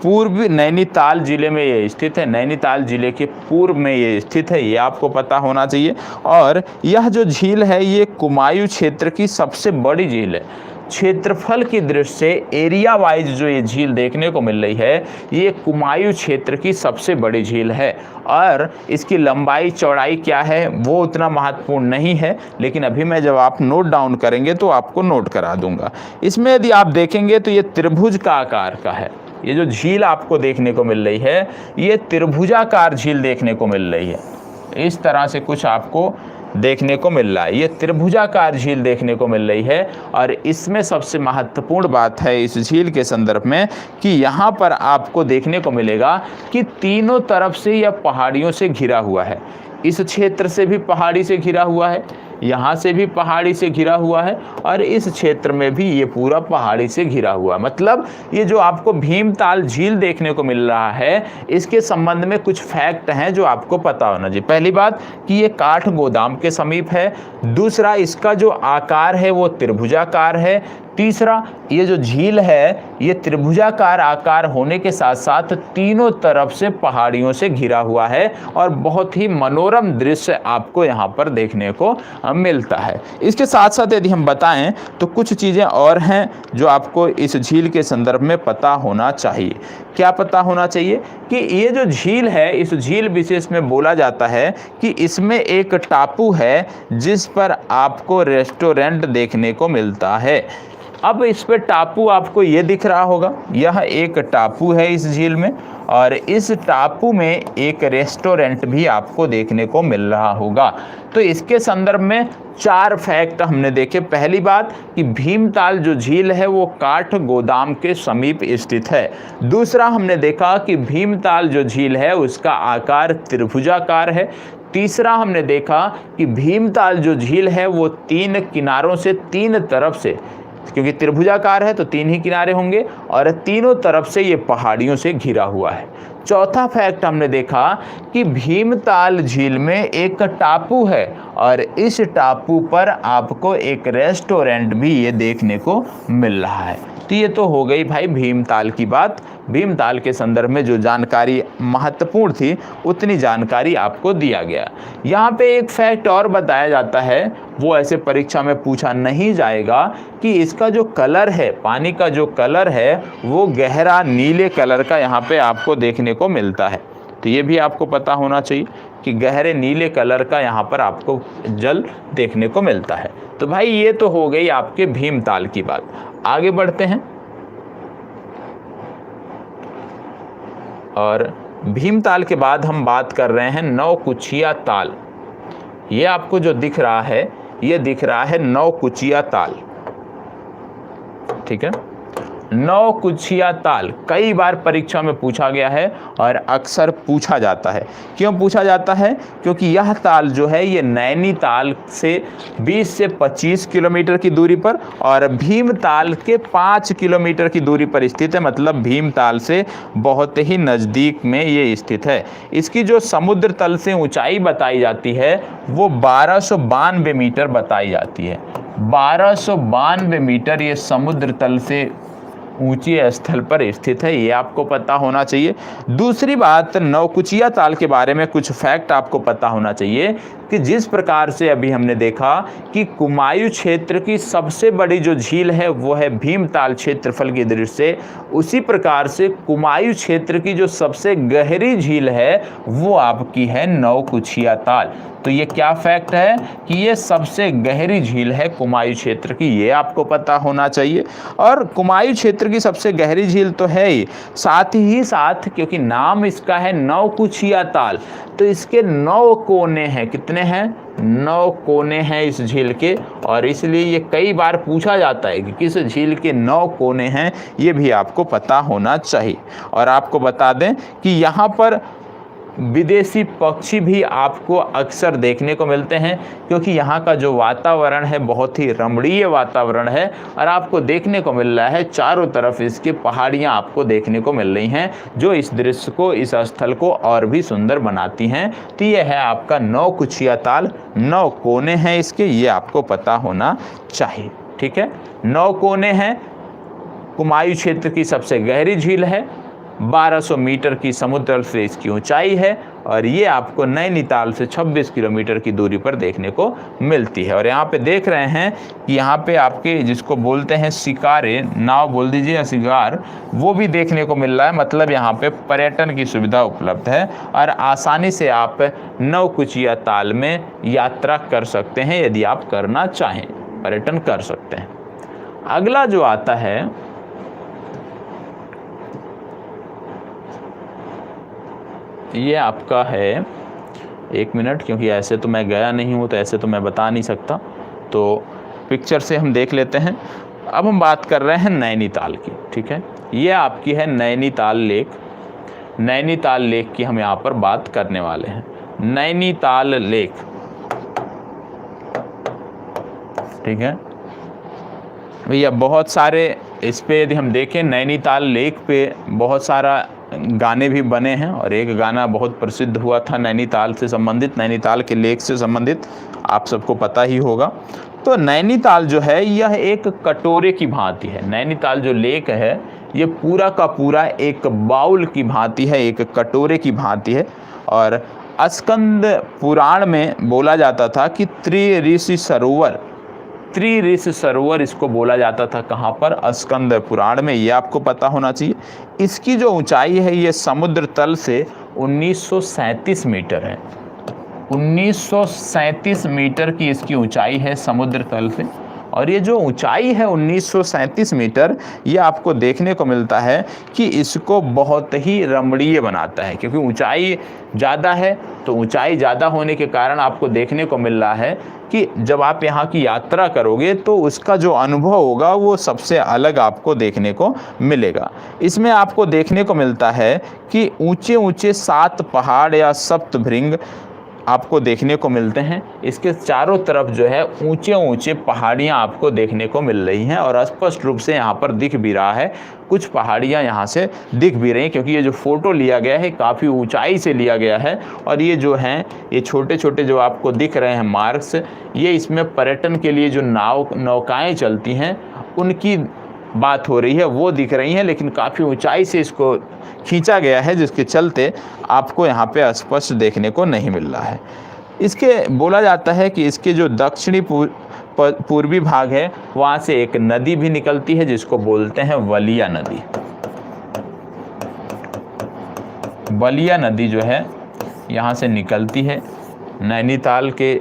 पूर्व नैनीताल जिले में ये स्थित है। नैनीताल जिले के पूर्व में ये स्थित है, ये आपको पता होना चाहिए। और यह जो झील है ये कुमायूं क्षेत्र की सबसे बड़ी झील है। क्षेत्रफल की दृष्टि से एरिया वाइज जो ये झील देखने को मिल रही है, ये कुमायूं क्षेत्र की सबसे बड़ी झील है। और इसकी लंबाई चौड़ाई क्या है वो उतना महत्वपूर्ण नहीं है, लेकिन अभी मैं जब आप नोट डाउन करेंगे तो आपको नोट करा दूंगा। इसमें यदि आप देखेंगे तो ये त्रिभुज का आकार का है। ये जो झील आपको देखने को मिल रही है ये त्रिभुजाकार झील देखने को मिल रही है। इस तरह से कुछ आपको देखने को मिल रहा है, ये त्रिभुजाकार झील देखने को मिल रही है। और इसमें सबसे महत्वपूर्ण बात है इस झील के संदर्भ में कि यहाँ पर आपको देखने को मिलेगा कि तीनों तरफ से यह पहाड़ियों से घिरा हुआ है। इस क्षेत्र से भी पहाड़ी से घिरा हुआ है, यहाँ से भी पहाड़ी से घिरा हुआ है, और इस क्षेत्र में भी ये पूरा पहाड़ी से घिरा हुआ है। मतलब ये जो आपको भीमताल झील देखने को मिल रहा है, इसके संबंध में कुछ फैक्ट हैं जो आपको पता होना चाहिए। पहली बात कि ये काठगोदाम के समीप है। दूसरा, इसका जो आकार है वो त्रिभुजाकार है। तीसरा, ये जो झील है ये त्रिभुजाकार आकार होने के साथ साथ तीनों तरफ से पहाड़ियों से घिरा हुआ है, और बहुत ही मनोरम दृश्य आपको यहाँ पर देखने को मिलता है। इसके साथ साथ यदि हम बताएं तो कुछ चीज़ें और हैं जो आपको इस झील के संदर्भ में पता होना चाहिए। क्या पता होना चाहिए? कि ये जो झील है, इस झील विशेष में बोला जाता है कि इसमें एक टापू है जिस पर आपको रेस्टोरेंट देखने को मिलता है। अब इस पे टापू आपको ये दिख रहा होगा, यह एक टापू है इस झील में, और इस टापू में एक रेस्टोरेंट भी आपको देखने को मिल रहा होगा। तो इसके संदर्भ में 4 फैक्ट हमने देखे। पहली बात कि भीमताल जो झील है वो काठगोदाम के समीप स्थित है। दूसरा, हमने देखा कि भीमताल जो झील है उसका आकार त्रिभुजाकार है। तीसरा, हमने देखा कि भीमताल जो झील है वो 3 किनारों से 3 तरफ से, क्योंकि त्रिभुजाकार है तो 3 ही किनारे होंगे, और तीनों तरफ से ये पहाड़ियों से घिरा हुआ है। चौथा फैक्ट हमने देखा कि भीमताल झील में एक टापू है, और इस टापू पर आपको एक रेस्टोरेंट भी ये देखने को मिल रहा है। तो ये तो हो गई भाई भीमताल की बात। भीमताल के संदर्भ में जो जानकारी महत्वपूर्ण थी उतनी जानकारी आपको दिया गया। यहाँ पे एक फैक्ट और बताया जाता है, वो ऐसे परीक्षा में पूछा नहीं जाएगा, कि इसका जो कलर है, पानी का जो कलर है वो गहरा नीले कलर का यहाँ पे आपको देखने को मिलता है। तो ये भी आपको पता होना चाहिए कि गहरे नीले कलर का यहाँ पर आपको जल देखने को मिलता है। तो भाई ये तो हो गई आपके भीमताल की बात। आगे बढ़ते हैं, और भीमताल के बाद हम बात कर रहे हैं नौकुचिया ताल। ये आपको जो दिख रहा है ये दिख रहा है नौकुचिया ताल। ठीक है, नौकुचिया ताल कई बार परीक्षा में पूछा गया है और अक्सर पूछा जाता है। क्यों पूछा जाता है? क्योंकि यह ताल जो है ये नैनीताल से 20 से 25 किलोमीटर की दूरी पर और भीमताल के 5 किलोमीटर की दूरी पर स्थित है। मतलब भीमताल से बहुत ही नज़दीक में ये स्थित है। इसकी जो समुद्र तल से ऊंचाई बताई जाती है वो 1292 मीटर बताई जाती है। 1292 मीटर ये समुद्र तल से ऊंची स्थल पर स्थित है, ये आपको पता होना चाहिए। दूसरी बात, नौकुचिया ताल के बारे में कुछ फैक्ट आपको पता होना चाहिए कि जिस प्रकार से अभी हमने देखा कि कुमायूं क्षेत्र की सबसे बड़ी जो झील है वो है भीमताल क्षेत्रफल की दृष्टि से, उसी प्रकार से कुमायूं क्षेत्र की जो सबसे गहरी झील है वो आपकी है नौकुचिया ताल। तो ये क्या फैक्ट है कि ये सबसे गहरी झील है कुमायूं क्षेत्र की, ये आपको पता होना चाहिए। और कुमायूं क्षेत्र की सबसे गहरी झील तो है ही, साथ ही साथ क्योंकि नाम इसका है नौकुचिया ताल, तो इसके 9 कोने हैं। कितने हैं? 9 कोने हैं इस झील के, और इसलिए ये कई बार पूछा जाता है कि किस झील के 9 कोने हैं, ये भी आपको पता होना चाहिए। और आपको बता दें कि यहाँ पर विदेशी पक्षी भी आपको अक्सर देखने को मिलते हैं, क्योंकि यहाँ का जो वातावरण है बहुत ही रमणीय वातावरण है, और आपको देखने को मिल रहा है चारों तरफ इसकी पहाड़ियाँ आपको देखने को मिल रही हैं, जो इस दृश्य को, इस स्थल को और भी सुंदर बनाती हैं। तो ये है आपका नौकुचिया ताल, 9 कोने हैं इसके, ये आपको पता होना चाहिए। ठीक है, 9 कोने हैं, कुमायूं क्षेत्र की सबसे गहरी झील है, 1200 मीटर की समुद्र तल से इसकी ऊंचाई है, और ये आपको नैनीताल से 26 किलोमीटर की दूरी पर देखने को मिलती है। और यहाँ पे देख रहे हैं कि यहाँ पे आपके जिसको बोलते हैं शिकारे, नाव बोल दीजिए या शिकार, वो भी देखने को मिल रहा है। मतलब यहाँ पे पर्यटन की सुविधा उपलब्ध है और आसानी से आप नौकुचिया ताल में यात्रा कर सकते हैं, यदि आप करना चाहें पर्यटन कर सकते हैं। अगला जो आता है ये आपका है, 1 मिनट, क्योंकि ऐसे तो मैं गया नहीं हूँ तो ऐसे तो मैं बता नहीं सकता, तो पिक्चर से हम देख लेते हैं। अब हम बात कर रहे हैं नैनीताल की। ठीक है, ये आपकी है नैनीताल लेक। नैनीताल लेक की हम यहाँ पर बात करने वाले हैं। नैनीताल लेक, ठीक है भैया, बहुत सारे इस पे यदि हम देखें नैनीताल लेक पे बहुत सारा गाने भी बने हैं, और एक गाना बहुत प्रसिद्ध हुआ था नैनीताल से संबंधित, नैनीताल के लेक से संबंधित, आप सबको पता ही होगा। तो नैनीताल जो है यह एक कटोरे की भांति है। नैनीताल जो लेक है ये पूरा का पूरा एक बाउल की भांति है, एक कटोरे की भांति है। और स्कंद पुराण में बोला जाता था कि त्रिऋषि सरोवर, त्रिऋषि सरोवर इसको बोला जाता था। कहाँ पर? स्कंद पुराण में, ये आपको पता होना चाहिए। इसकी जो ऊंचाई है ये समुद्र तल से 1937 मीटर है। 1937 मीटर की इसकी ऊंचाई है समुद्र तल से। और ये जो ऊंचाई है 1937 मीटर, ये आपको देखने को मिलता है कि इसको बहुत ही रमणीय बनाता है, क्योंकि ऊंचाई ज़्यादा है। तो ऊंचाई ज़्यादा होने के कारण आपको देखने को मिल रहा है कि जब आप यहाँ की यात्रा करोगे तो उसका जो अनुभव होगा वो सबसे अलग आपको देखने को मिलेगा। इसमें आपको देखने को मिलता है कि ऊंचे ऊंचे 7 पहाड़ या सप्तभृंग आपको देखने को मिलते हैं। इसके चारों तरफ जो है ऊंचे ऊंचे पहाड़ियाँ आपको देखने को मिल रही हैं, और स्पष्ट रूप से यहाँ पर दिख भी रहा है, कुछ पहाड़ियाँ यहाँ से दिख भी रही हैं, क्योंकि ये जो फ़ोटो लिया गया है काफ़ी ऊंचाई से लिया गया है। और ये जो हैं ये छोटे छोटे जो आपको दिख रहे हैं मार्क्स, ये इसमें पर्यटन के लिए जो नौकाएँ चलती हैं उनकी बात हो रही है, वो दिख रही हैं, लेकिन काफ़ी ऊंचाई से इसको खींचा गया है, जिसके चलते आपको यहाँ पे स्पष्ट देखने को नहीं मिल रहा है। इसके बोला जाता है कि इसके जो दक्षिणी पूर्वी भाग है वहाँ से एक नदी भी निकलती है, जिसको बोलते हैं वलिया नदी। वलिया नदी जो है यहाँ से निकलती है, नैनीताल के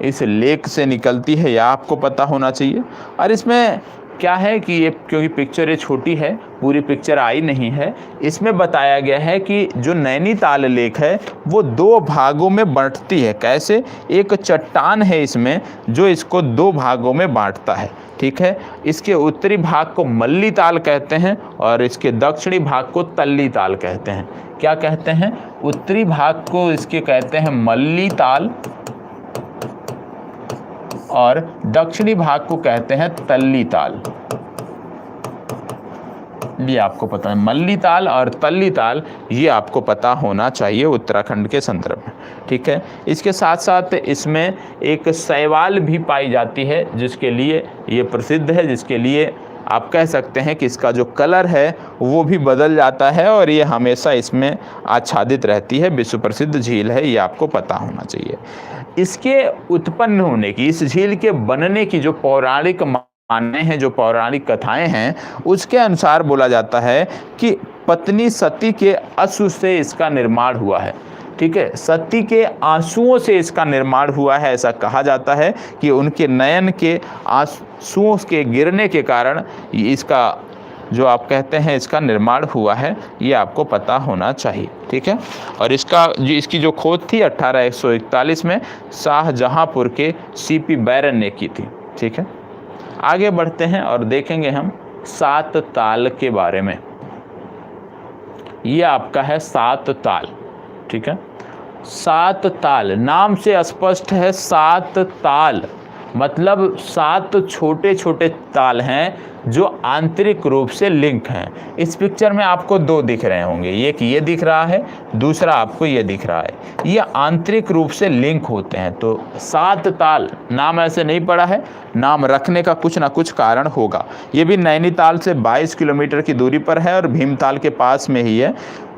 इस लेक से निकलती है, यह आपको पता होना चाहिए। और इसमें क्या है कि ये क्योंकि पिक्चर ये छोटी है, पूरी पिक्चर आई नहीं है, इसमें बताया गया है कि जो नैनीताल लेक है वो 2 भागों में बांटती है। कैसे? एक चट्टान है इसमें जो इसको 2 भागों में बांटता है। ठीक है, इसके उत्तरी भाग को मल्ली ताल कहते हैं और इसके दक्षिणी भाग को तल्ली ताल कहते हैं। क्या कहते हैं? उत्तरी भाग को इसके कहते हैं मल्ली ताल और दक्षिणी भाग को कहते हैं तल्ली ताल। ये आपको पता है, मल्ली ताल और तल्ली ताल, ये आपको पता होना चाहिए उत्तराखंड के संदर्भ में। ठीक है, इसके साथ साथ इसमें एक शैवाल भी पाई जाती है, जिसके लिए ये प्रसिद्ध है, जिसके लिए आप कह सकते हैं कि इसका जो कलर है वो भी बदल जाता है और ये हमेशा इसमें आच्छादित रहती है। विश्व प्रसिद्ध झील है, ये आपको पता होना चाहिए। इसके उत्पन्न होने की, इस झील के बनने की जो पौराणिक मान्य हैं, जो पौराणिक कथाएं हैं, उसके अनुसार बोला जाता है कि पत्नी सती के अश्व से इसका निर्माण हुआ है। ठीक है, सती के आंसुओं से इसका निर्माण हुआ है। ऐसा कहा जाता है कि उनके नयन के आंसुओं के गिरने के कारण इसका जो आप कहते हैं इसका निर्माण हुआ है, ये आपको पता होना चाहिए। ठीक है, और इसकी जो खोज थी 1841 में शाहजहांपुर के सीपी बैरन ने की थी। ठीक है, आगे बढ़ते हैं और देखेंगे हम सात ताल के बारे में। ये आपका है सात ताल। ठीक है, सात ताल नाम से स्पष्ट है, सात ताल मतलब सात छोटे छोटे ताल हैं जो आंतरिक रूप से लिंक हैं। इस पिक्चर में आपको दो दिख रहे होंगे, एक ये दिख रहा है, दूसरा आपको ये दिख रहा है। ये आंतरिक रूप से लिंक होते हैं। तो सात ताल नाम ऐसे नहीं पड़ा है, नाम रखने का कुछ ना कुछ कारण होगा। ये भी नैनीताल से 22 किलोमीटर की दूरी पर है और भीमताल के पास में ही है।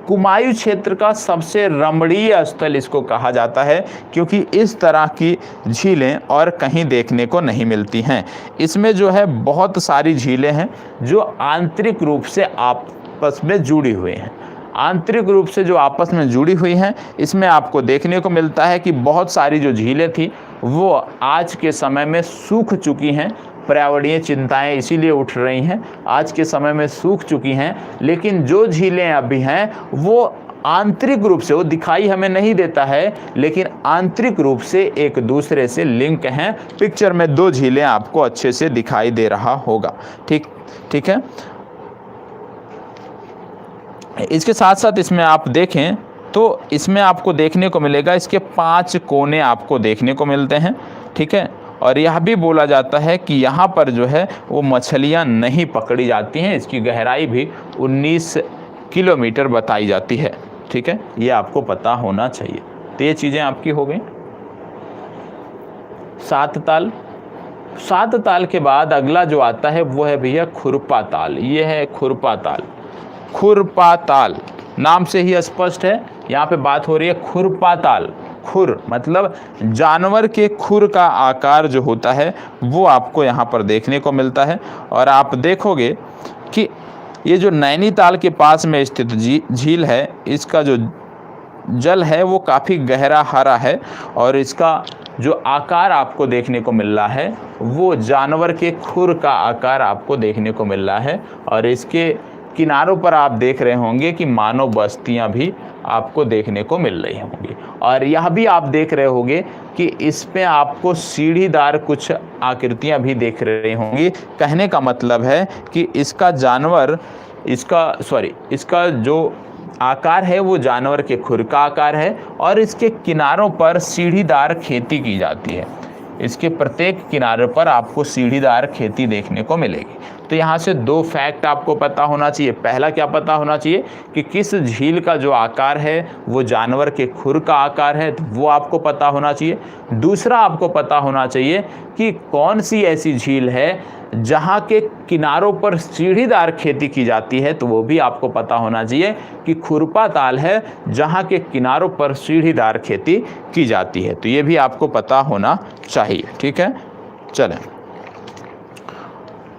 कुमायूं क्षेत्र का सबसे रमणीय स्थल इसको कहा जाता है, क्योंकि इस तरह की झीलें और कहीं देखने को नहीं मिलती हैं। इसमें जो है बहुत सारी झीलें हैं जो आंतरिक रूप से आपस में जुड़ी हुई हैं। आंतरिक रूप से जो आपस में जुड़ी हुई हैं, इसमें आपको देखने को मिलता है कि बहुत सारी जो झीलें थी वो आज के समय में सूख चुकी हैं। पर्यावरणीय चिंताएं इसीलिए उठ रही हैं, आज के समय में सूख चुकी हैं। लेकिन जो झीलें अभी हैं वो आंतरिक रूप से, वो दिखाई हमें नहीं देता है, लेकिन आंतरिक रूप से एक दूसरे से लिंक हैं। पिक्चर में दो झीलें आपको अच्छे से दिखाई दे रहा होगा। ठीक है, इसके साथ साथ इसमें आप देखें तो इसमें आपको देखने को मिलेगा, इसके 5 कोने आपको देखने को मिलते हैं। ठीक है, और यह भी बोला जाता है कि यहाँ पर जो है वो मछलियाँ नहीं पकड़ी जाती हैं। इसकी गहराई भी 19 किलोमीटर बताई जाती है। ठीक है, ये आपको पता होना चाहिए। तो ये चीज़ें आपकी हो गई। सात ताल। सात ताल के बाद अगला जो आता है वो है भैया खुरपा ताल। ये है खुरपा ताल। खुरपा ताल नाम से ही स्पष्ट है, यहाँ पे बात हो रही है खुरपा ताल। खुर मतलब जानवर के खुर का आकार जो होता है वो आपको यहाँ पर देखने को मिलता है। और आप देखोगे कि ये जो नैनीताल के पास में स्थित झील है, इसका जो जल है वो काफ़ी गहरा हरा है और इसका जो आकार आपको देखने को मिल रहा है वो जानवर के खुर का आकार आपको देखने को मिल रहा है। और इसके किनारों पर आप देख रहे होंगे कि मानव बस्तियां भी आपको देखने को मिल रही होंगी। और यह भी आप देख रहे होंगे कि इसमें आपको सीढ़ीदार कुछ आकृतियां भी देख रही होंगी। कहने का मतलब है कि इसका जो आकार है वो जानवर के खुर का आकार है और इसके किनारों पर सीढ़ीदार खेती की जाती है। इसके प्रत्येक किनारे पर आपको सीढ़ीदार खेती देखने को मिलेगी। तो यहाँ से दो फैक्ट आपको पता होना चाहिए। पहला क्या पता होना चाहिए कि किस झील का जो आकार है वो जानवर के खुर का आकार है, तो वो आपको पता होना चाहिए। दूसरा आपको पता होना चाहिए कि कौन सी ऐसी झील है जहाँ के किनारों पर सीढ़ीदार खेती की जाती है, तो वो भी आपको पता होना चाहिए कि खुरपा ताल है जहाँ के किनारों पर सीढ़ीदार खेती की जाती है। तो ये भी आपको पता होना चाहिए। ठीक है, चलें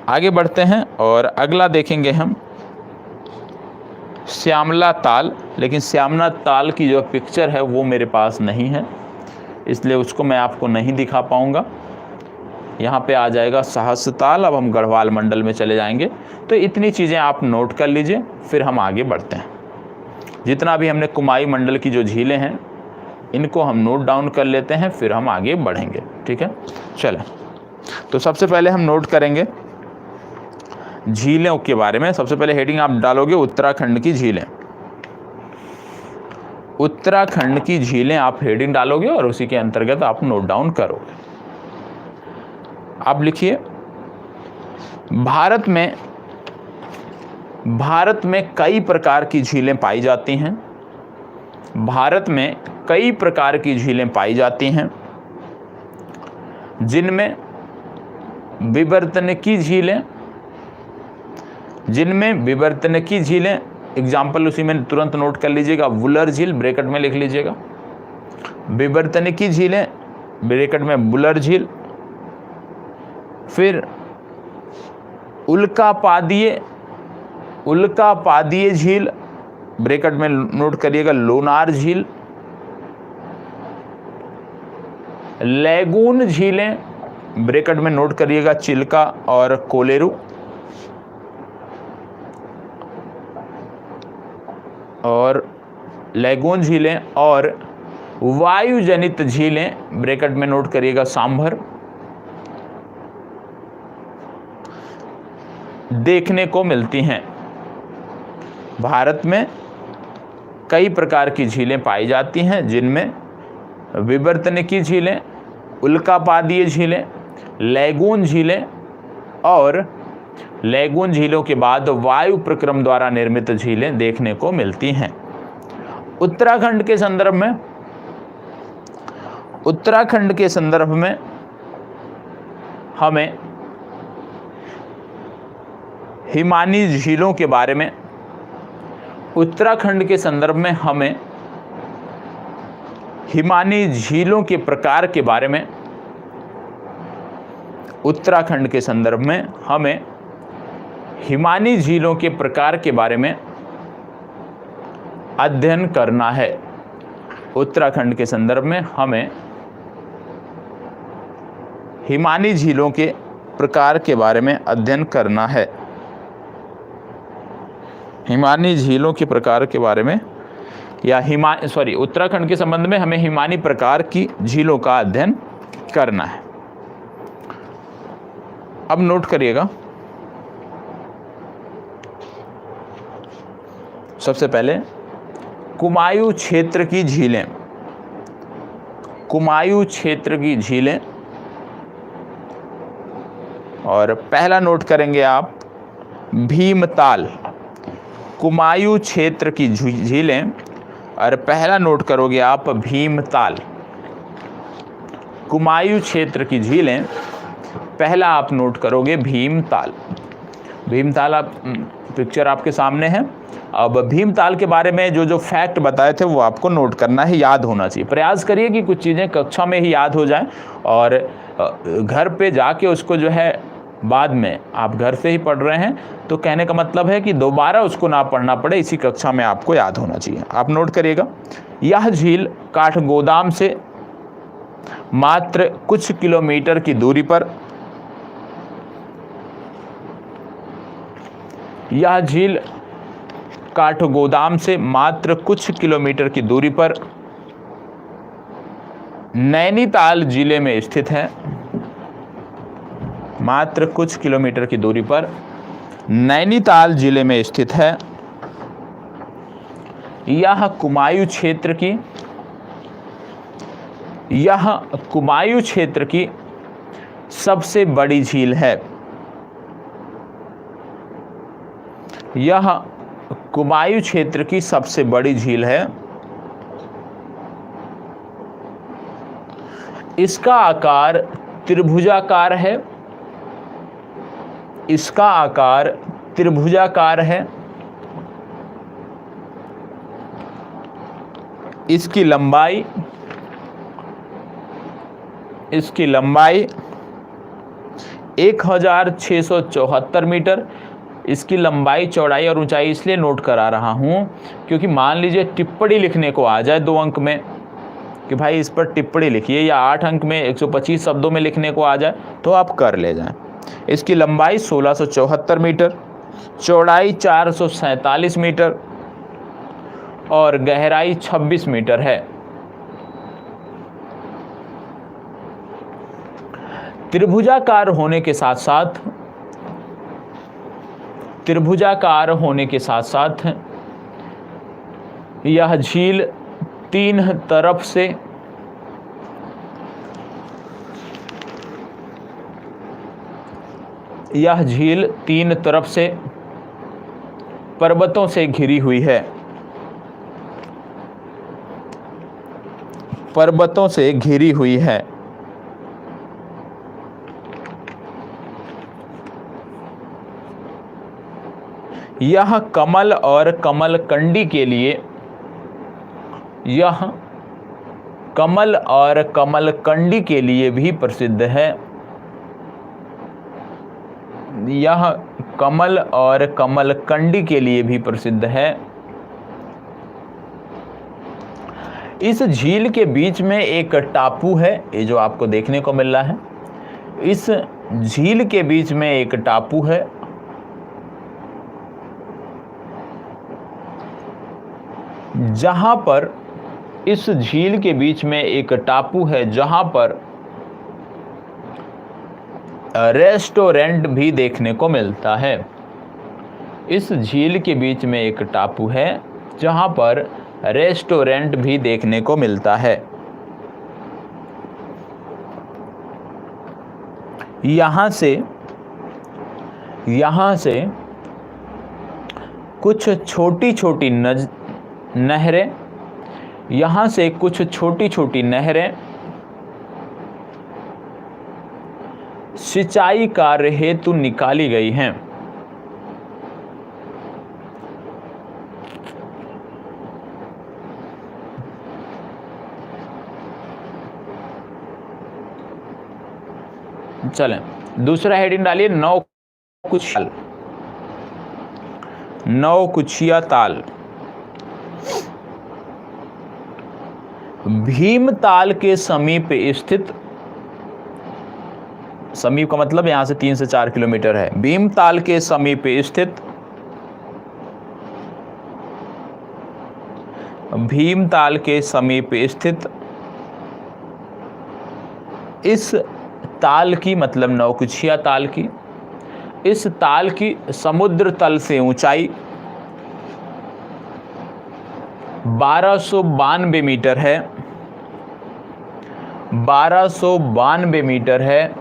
आगे बढ़ते हैं और अगला देखेंगे हम श्यामला ताल। लेकिन श्यामला ताल की जो पिक्चर है वो मेरे पास नहीं है, इसलिए उसको मैं आपको नहीं दिखा पाऊँगा। यहाँ पे आ जाएगा सहस्त्र ताल। अब हम गढ़वाल मंडल में चले जाएंगे। तो इतनी चीज़ें आप नोट कर लीजिए, फिर हम आगे बढ़ते हैं। जितना भी हमने कुमाई मंडल की जो झीलें हैं इनको हम नोट डाउन कर लेते हैं, फिर हम आगे बढ़ेंगे। ठीक है, चलें। तो सबसे पहले हम नोट करेंगे झीलों के बारे में। सबसे पहले हेडिंग आप डालोगे उत्तराखंड की झीलें। उत्तराखंड की झीलें आप हेडिंग डालोगे और उसी के अंतर्गत आप नोट डाउन करोगे। आप लिखिए भारत में कई प्रकार की झीलें पाई जाती हैं। भारत में कई प्रकार की झीलें पाई जाती हैं, जिनमें विवर्तनिकी झीलें, एग्जाम्पल उसी में तुरंत नोट कर लीजिएगा। वुलर झील ब्रैकेट में लिख लीजिएगा। विवर्तनिकी झीलें ब्रैकेट में वुलर झील। फिर उल्कापादीय झील ब्रैकेट में नोट करिएगा लोनार झील। लैगून झीलें, ब्रैकेट में नोट करिएगा चिल्का और कोलेरू, और लैगून झीलें, और वायु जनित झीलें, ब्रैकेट में नोट करिएगा सांभर, देखने को मिलती हैं। भारत में कई प्रकार की झीलें पाई जाती हैं, जिनमें विवर्तनिकी झीलें, उल्कापातीय झीलें, लैगून झीलें, और लैगून झीलों के बाद वायु प्रक्रम द्वारा निर्मित झीलें देखने को मिलती हैं। उत्तराखंड के संदर्भ में हमें हिमानी झीलों के बारे में, उत्तराखंड के संदर्भ में हमें हिमानी झीलों के प्रकार के बारे में, उत्तराखंड के संदर्भ में हमें हिमानी झीलों के प्रकार के बारे में अध्ययन करना है। उत्तराखंड के संदर्भ में हमें हिमानी झीलों के प्रकार के बारे में अध्ययन करना है। हिमानी झीलों के प्रकार के बारे में, या उत्तराखंड के संबंध में हमें हिमानी प्रकार की झीलों का अध्ययन करना है। अब नोट करिएगा, सबसे पहले कुमायूं क्षेत्र की झीलें, कुमायूं क्षेत्र की झीलें, और पहला नोट करेंगे आप भीमताल, कुमायूं क्षेत्र की झीलें, और पहला नोट करोगे आप भीमताल, कुमायूं क्षेत्र की झीलें, पहला आप नोट करोगे भीमताल। भीमताल आप पिक्चर आपके सामने है। अब भीमताल के बारे में जो फैक्ट बताए थे वो आपको नोट करना है, याद होना चाहिए। प्रयास करिए कि कुछ चीज़ें कक्षा में ही याद हो जाएं, और घर पे जाके उसको जो है बाद में आप घर से ही पढ़ रहे हैं तो कहने का मतलब है कि दोबारा उसको ना पढ़ना पड़े, इसी कक्षा में आपको याद होना चाहिए। आप नोट करिएगा, यह झील काठगोदाम से मात्र कुछ किलोमीटर की दूरी पर, यह झील काठगोदाम से मात्र कुछ किलोमीटर की दूरी पर नैनीताल जिले में स्थित है। मात्र कुछ किलोमीटर की दूरी पर नैनीताल जिले में स्थित है। यह कुमायूं क्षेत्र की सबसे बड़ी झील है। यह कुमायूं क्षेत्र की सबसे बड़ी झील है। इसका आकार त्रिभुजाकार है। इसका आकार त्रिभुजाकार है। इसकी लंबाई 1674 मीटर। इसकी लंबाई, चौड़ाई और ऊंचाई इसलिए नोट करा रहा हूं क्योंकि मान लीजिए टिप्पणी लिखने को आ जाए 2 अंक में कि भाई इस पर टिप्पणी लिखिए, या 8 अंक में 125 शब्दों में लिखने को आ जाए तो आप कर ले जाएं। इसकी लंबाई 1674 मीटर, चौड़ाई 447 मीटर और गहराई 26 मीटर है। त्रिभुजाकार होने के साथ साथ यह झील तीन तरफ से पर्वतों से घिरी हुई है। पर्वतों से घिरी हुई है। यह कमल और कमलकंडी के लिए भी प्रसिद्ध है। यह कमल और कमलकंडी के लिए भी प्रसिद्ध है। इस झील के बीच में एक टापू है, ये जो आपको देखने को मिल रहा है, इस झील के बीच में एक टापू है। जहां पर इस झील के बीच में एक टापू है जहां पर रेस्टोरेंट भी देखने को मिलता है। इस झील के बीच में एक टापू है जहां पर रेस्टोरेंट भी देखने को मिलता है। यहाँ से कुछ छोटी छोटी नहरें, यहाँ से कुछ छोटी छोटी नहरें सिंचाई कार्य हेतु निकाली गई हैं। चलें, दूसरा हेडिंग डालिए, नौकुचिया ताल। भीमताल के समीप स्थित, समीप का मतलब यहां से 3 से 4 किलोमीटर है। भीमताल के समीप स्थित, भीमताल के समीप स्थित इस ताल की, मतलब नौकुचिया ताल की, इस ताल की समुद्र तल से ऊंचाई 1292 मीटर है। 1292 मीटर है।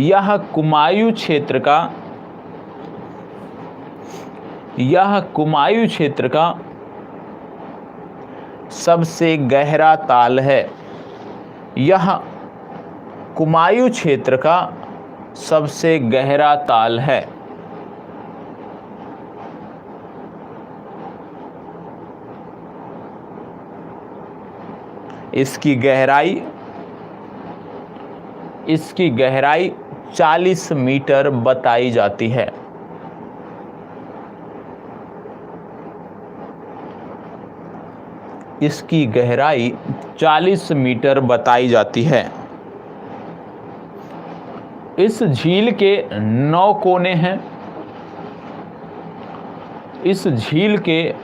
यह कुमायूं क्षेत्र का सबसे गहरा ताल है। यह कुमायूं क्षेत्र का सबसे गहरा ताल है। इसकी गहराई 40 मीटर बताई जाती है। इसकी गहराई 40 मीटर बताई जाती है। इस झील के 9 कोने हैं। इस झील के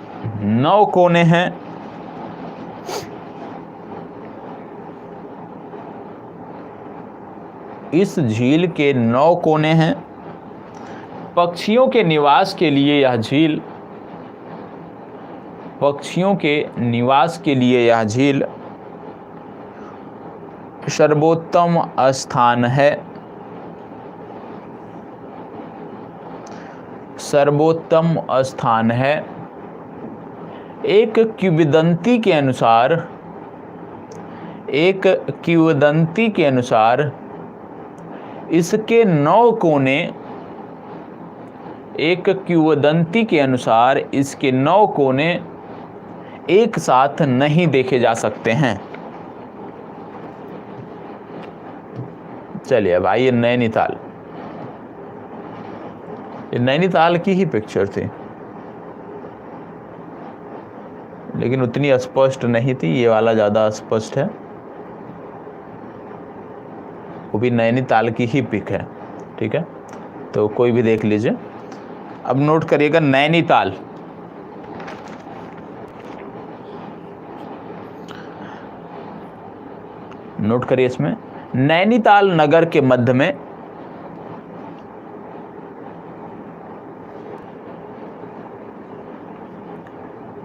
9 कोने हैं। इस झील के 9 कोने हैं। पक्षियों के निवास के लिए यह झील, पक्षियों के निवास के लिए यह झील सर्वोत्तम स्थान है। सर्वोत्तम स्थान है। एक किंवदंती के अनुसार इसके 9 कोने, एक किंवदंती के अनुसार इसके 9 कोने एक साथ नहीं देखे जा सकते हैं। चलिए अब आइए नैनीताल। ये नैनीताल की ही पिक्चर थी, लेकिन उतनी स्पष्ट नहीं थी। ये वाला ज़्यादा स्पष्ट है। वो भी नैनीताल की ही पिक है, ठीक है, तो कोई भी देख लीजिए। अब नोट करिएगा नैनीताल। नोट करिए इसमें, नैनीताल नगर के मध्य में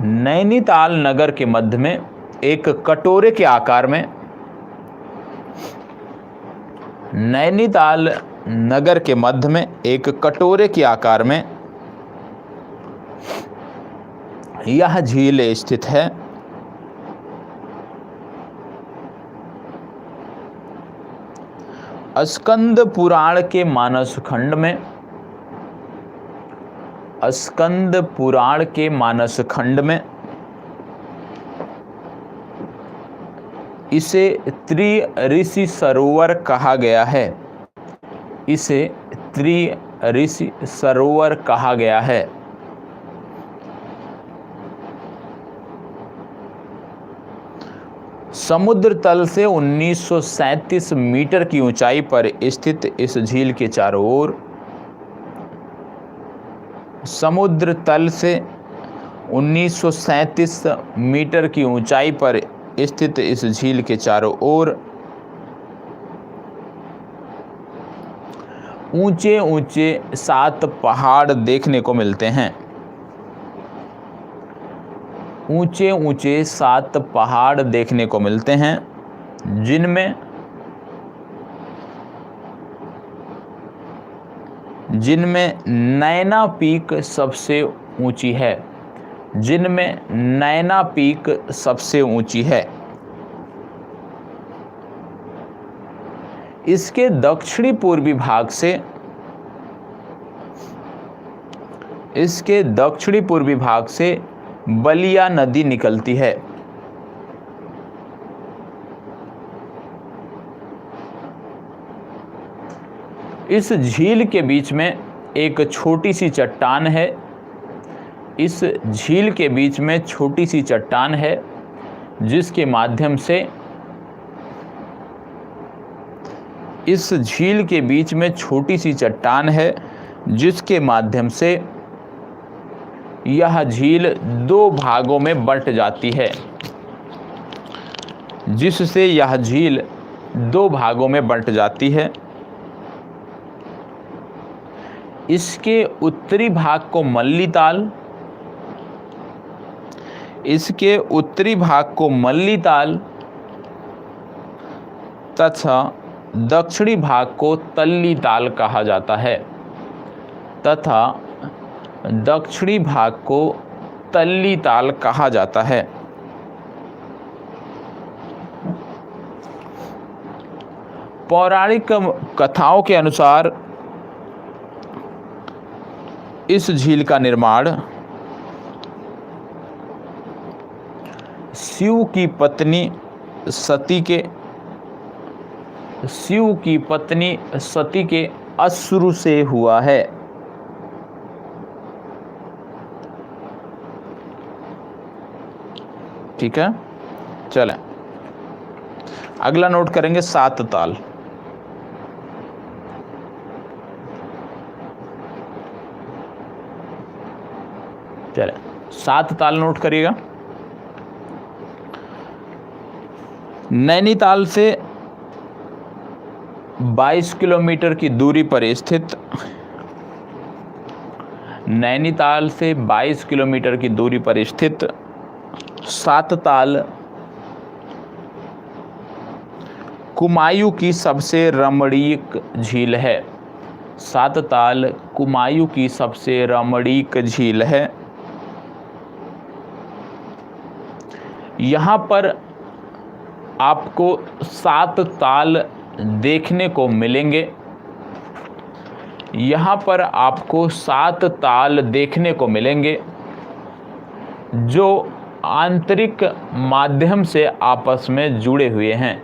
नैनीताल नगर के मध्य में एक कटोरे के आकार में, नैनीताल नगर के मध्य में एक कटोरे के आकार में यह झील स्थित है। स्कंद पुराण के मानस खंड में, स्कंद पुराण के मानस खंड में इसे त्रि-ऋषि सरोवर कहा गया है। इसे त्रि-ऋषि सरोवर कहा गया है। समुद्र तल से 1937 मीटर की ऊंचाई पर स्थित इस झील के चारों ओर, समुद्र तल से 1937 मीटर की ऊंचाई पर स्थित इस झील के चारों ओर ऊंचे ऊंचे 7 पहाड़ देखने को मिलते हैं। ऊंचे ऊंचे 7 पहाड़ देखने को मिलते हैं, जिनमें नैना पीक सबसे ऊंची है, जिनमें नैना पीक सबसे ऊंची है। इसके दक्षिणी पूर्वी भाग से, इसके दक्षिणी पूर्वी भाग से बलिया नदी निकलती है। इस झील के बीच में एक छोटी सी चट्टान है। इस झील के बीच में छोटी सी चट्टान है जिसके माध्यम से, इस झील के बीच में छोटी सी चट्टान है जिसके माध्यम से यह झील 2 भागों में बंट जाती है, जिससे यह झील 2 भागों में बंट जाती है। इसके उत्तरी भाग को मल्ली ताल, इसके उत्तरी भाग को मल्ली ताल तथा दक्षिणी भाग को तल्ली ताल कहा जाता है, तथा दक्षिणी भाग को तल्ली ताल कहा जाता है। पौराणिक कथाओं के अनुसार इस झील का निर्माण शिव की पत्नी सती के अश्रु से हुआ है। ठीक है, चलें अगला नोट करेंगे 7 ताल। चलें 7 ताल नोट करिएगा। नैनीताल से 22 किलोमीटर की दूरी पर स्थित, नैनीताल से 22 किलोमीटर की दूरी पर स्थित 7 ताल कुमायूं की सबसे रमणीक झील है। 7 ताल कुमायूं की सबसे रमणीक झील है। यहाँ पर आपको 7 ताल देखने को मिलेंगे। यहाँ पर आपको 7 ताल देखने को मिलेंगे जो आंतरिक माध्यम से आपस में जुड़े हुए हैं,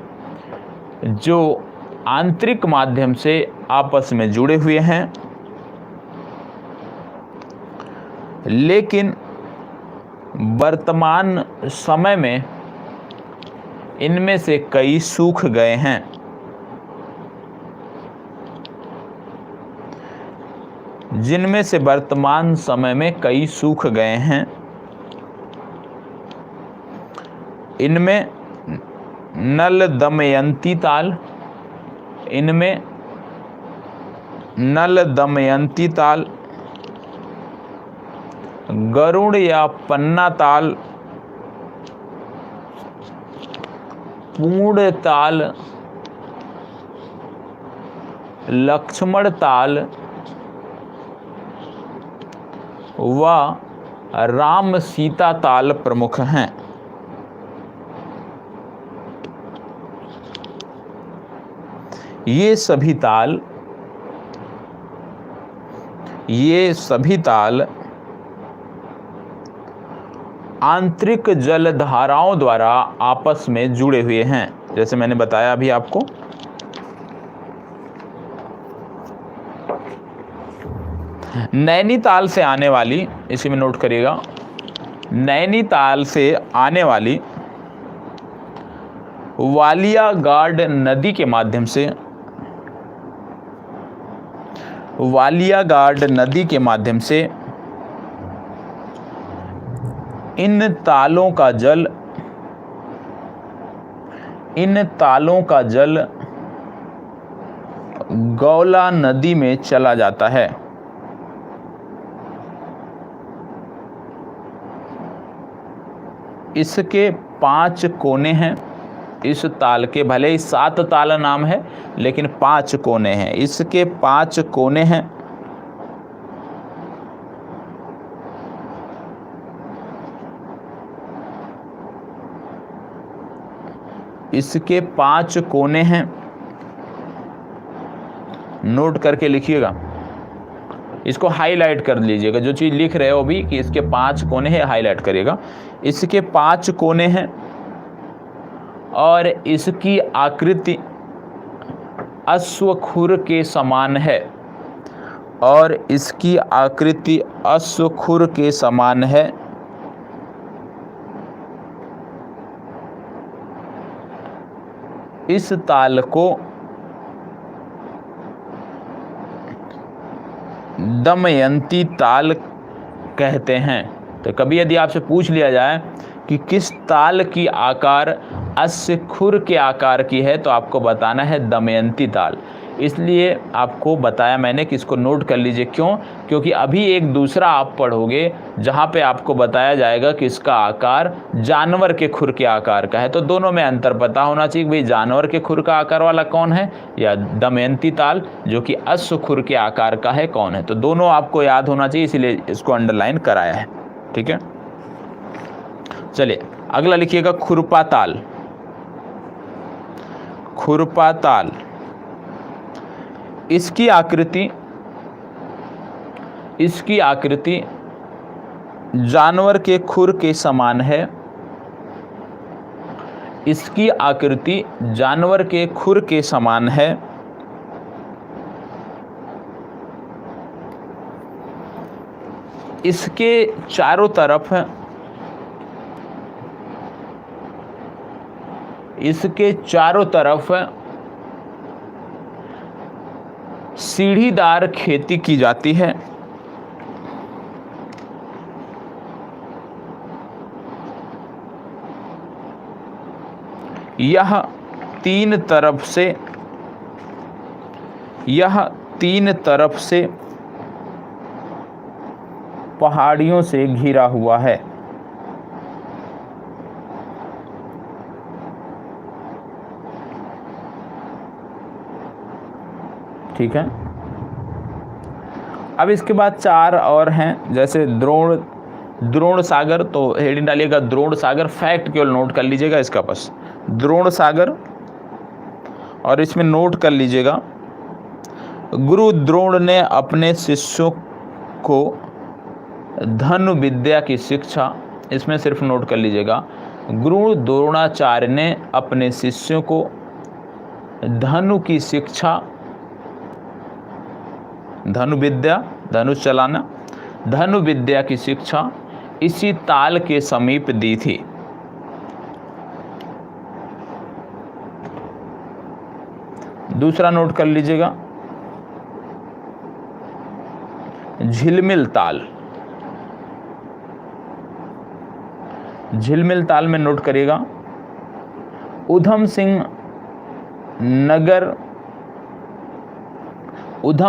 जो आंतरिक माध्यम से आपस में जुड़े हुए हैं, लेकिन वर्तमान समय में इनमें से कई सूख गए हैं। जिनमें से वर्तमान समय में कई सूख गए हैं। इनमें नल दमयंती ताल, इनमें नल दमयंती ताल, गरुड़ या पन्ना ताल, पूर्ण ताल, लक्ष्मण ताल व राम सीता ताल प्रमुख हैं। ये सभी ताल आंतरिक जलधाराओं द्वारा आपस में जुड़े हुए हैं, जैसे मैंने बताया अभी आपको। नैनीताल से आने वाली, इसी में नोट करिएगा, नैनीताल से आने वाली वालिया गार्ड नदी के माध्यम से, वालिया गार्ड नदी के माध्यम से इन तालों का जल गौला नदी में चला जाता है। इसके 5 कोने हैं। इस ताल के भले ही 7 ताल नाम है लेकिन 5 कोने हैं। इसके 5 कोने हैं। इसके 5 कोने हैं, नोट करके लिखिएगा। इसको हाईलाइट कर लीजिएगा, जो चीज़ लिख रहे हो भी कि इसके 5 कोने हैं, हाईलाइट करिएगा। इसके 5 कोने हैं और इसकी आकृति अश्वखुर के समान है, और इसकी आकृति अश्वखुर के समान है। इस ताल को दमयंती ताल कहते हैं। तो कभी यदि आपसे पूछ लिया जाए कि किस ताल की आकार अश्वखुर के आकार की है, तो आपको बताना है दमयंती ताल। इसलिए आपको बताया मैंने कि इसको नोट कर लीजिए। क्यों? क्योंकि अभी एक दूसरा आप पढ़ोगे जहाँ पे आपको बताया जाएगा कि इसका आकार जानवर के खुर के आकार का है। तो दोनों में अंतर पता होना चाहिए, भाई जानवर के खुर का आकार वाला कौन है या दमयंती ताल जो कि अश्वखुर के आकार का है कौन है। तो दोनों आपको याद होना चाहिए, इसीलिए इसको अंडरलाइन कराया है। ठीक है, चलिए अगला लिखिएगा खुरपा ताल। खुरपा ताल, इसकी आकृति जानवर के खुर के समान है। इसकी आकृति जानवर के खुर के समान है। इसके चारों तरफ सीढ़ीदार खेती की जाती है। यह तीन तरफ से पहाड़ियों से घिरा हुआ है। ठीक है, अब इसके बाद 4 और हैं, जैसे द्रोण सागर। तो हेडिंग डालिएगा द्रोण सागर, फैक्ट केवल नोट कर लीजिएगा इसका बस, द्रोण सागर। और इसमें नोट कर लीजिएगा, गुरु द्रोण ने अपने शिष्यों को धनु विद्या की शिक्षा, इसमें सिर्फ नोट कर लीजिएगा, गुरु द्रोणाचार्य ने अपने शिष्यों को धनु की शिक्षा, धनु विद्या, धनुष चलाना, धनु विद्या की शिक्षा इसी ताल के समीप दी थी। दूसरा नोट कर लीजिएगा, झिलमिल ताल। झिलमिल ताल में नोट करिएगा, उधम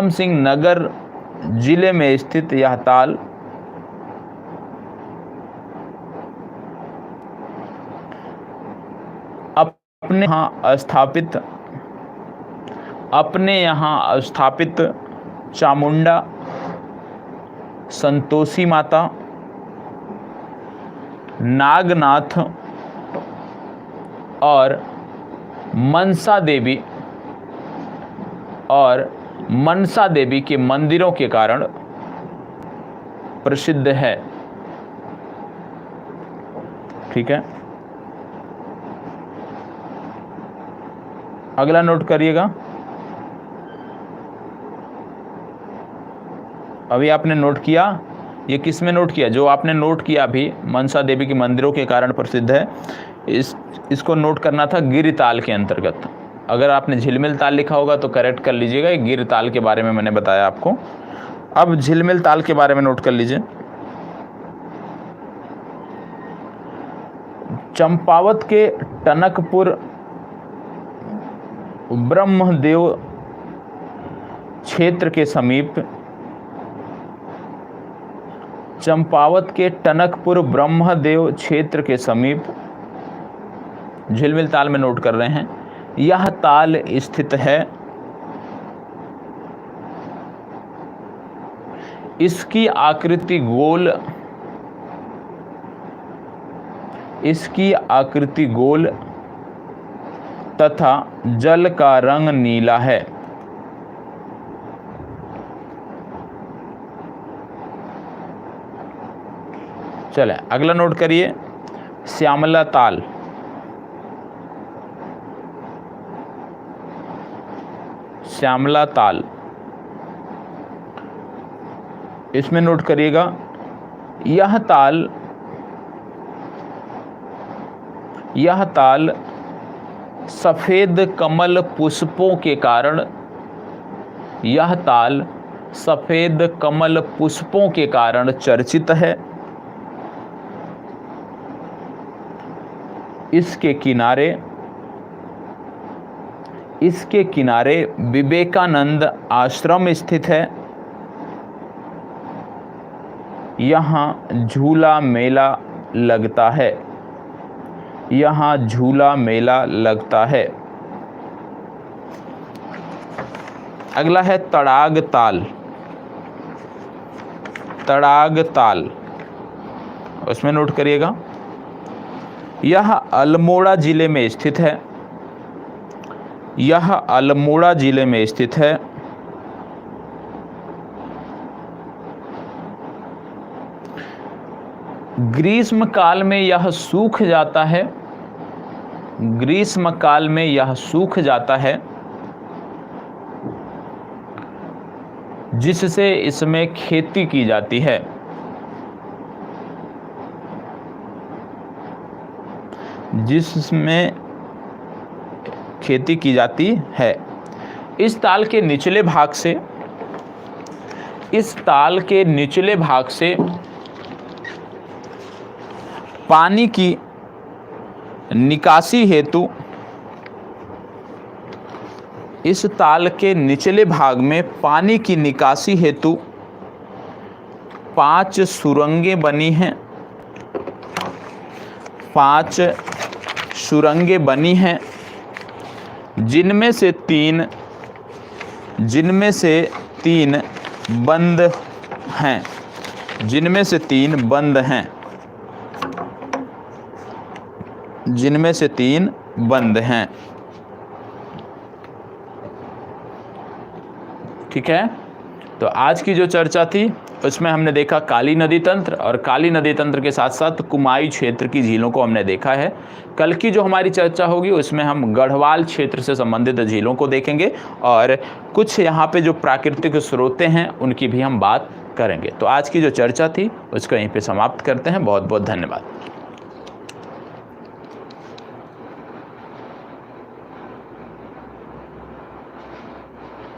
सिंह नगर जिले में स्थित यह ताल अपने यहाँ स्थापित चामुंडा, संतोषी माता, नागनाथ और मनसा देवी के मंदिरों के कारण प्रसिद्ध है। ठीक है, अगला नोट करिएगा, अभी आपने नोट किया, ये किस में नोट किया? जो आपने नोट किया अभी, मनसा देवी के मंदिरों के कारण प्रसिद्ध है, इसको नोट करना था गिर ताल के अंतर्गत। अगर आपने झिलमिल ताल लिखा होगा तो करेक्ट कर लीजिएगा, ये गिर ताल के बारे में मैंने बताया आपको। अब झिलमिल ताल के बारे में नोट कर लीजिए। चंपावत के टनकपुर ब्रह्मदेव क्षेत्र के समीप, चंपावत के टनकपुर ब्रह्मदेव क्षेत्र के समीप झिलमिल ताल में नोट कर रहे हैं। यह ताल स्थित है। इसकी आकृति गोल, इसकी आकृति गोल तथा जल का रंग नीला है। चले अगला नोट करिए, श्यामला ताल। श्यामला ताल, इसमें नोट करिएगा, यह ताल सफेद कमल पुष्पों के कारण, यह ताल सफेद कमल पुष्पों के कारण चर्चित है। इसके किनारे विवेकानंद आश्रम स्थित है। यहाँ झूला मेला लगता है। यहाँ झूला मेला लगता है। अगला है तड़ाग ताल। तड़ाग ताल, उसमें नोट करिएगा, यह अल्मोड़ा जिले में स्थित है। यह अल्मोड़ा जिले में स्थित है। ग्रीष्म काल में यह सूख जाता है। ग्रीष्म काल में यह सूख जाता है, जिससे इसमें खेती की जाती है। जिसमें खेती की जाती है। इस ताल के निचले भाग से, इस ताल के निचले भाग से पानी की निकासी हेतु, इस ताल के निचले भाग में पानी की निकासी हेतु 5 सुरंगें बनी हैं। 5 सुरंगें बनी हैं, जिनमें से तीन बंद हैं। जिनमें से 3 बंद हैं। जिनमें से 3 बंद हैं। ठीक है, तो आज की जो चर्चा थी उसमें हमने देखा काली नदी तंत्र, और काली नदी तंत्र के साथ साथ कुमाऊं क्षेत्र की झीलों को हमने देखा है। कल की जो हमारी चर्चा होगी उसमें हम गढ़वाल क्षेत्र से संबंधित झीलों को देखेंगे, और कुछ यहाँ पे जो प्राकृतिक स्रोतें हैं उनकी भी हम बात करेंगे। तो आज की जो चर्चा थी उसको यहीं पे समाप्त करते हैं। बहुत बहुत धन्यवाद।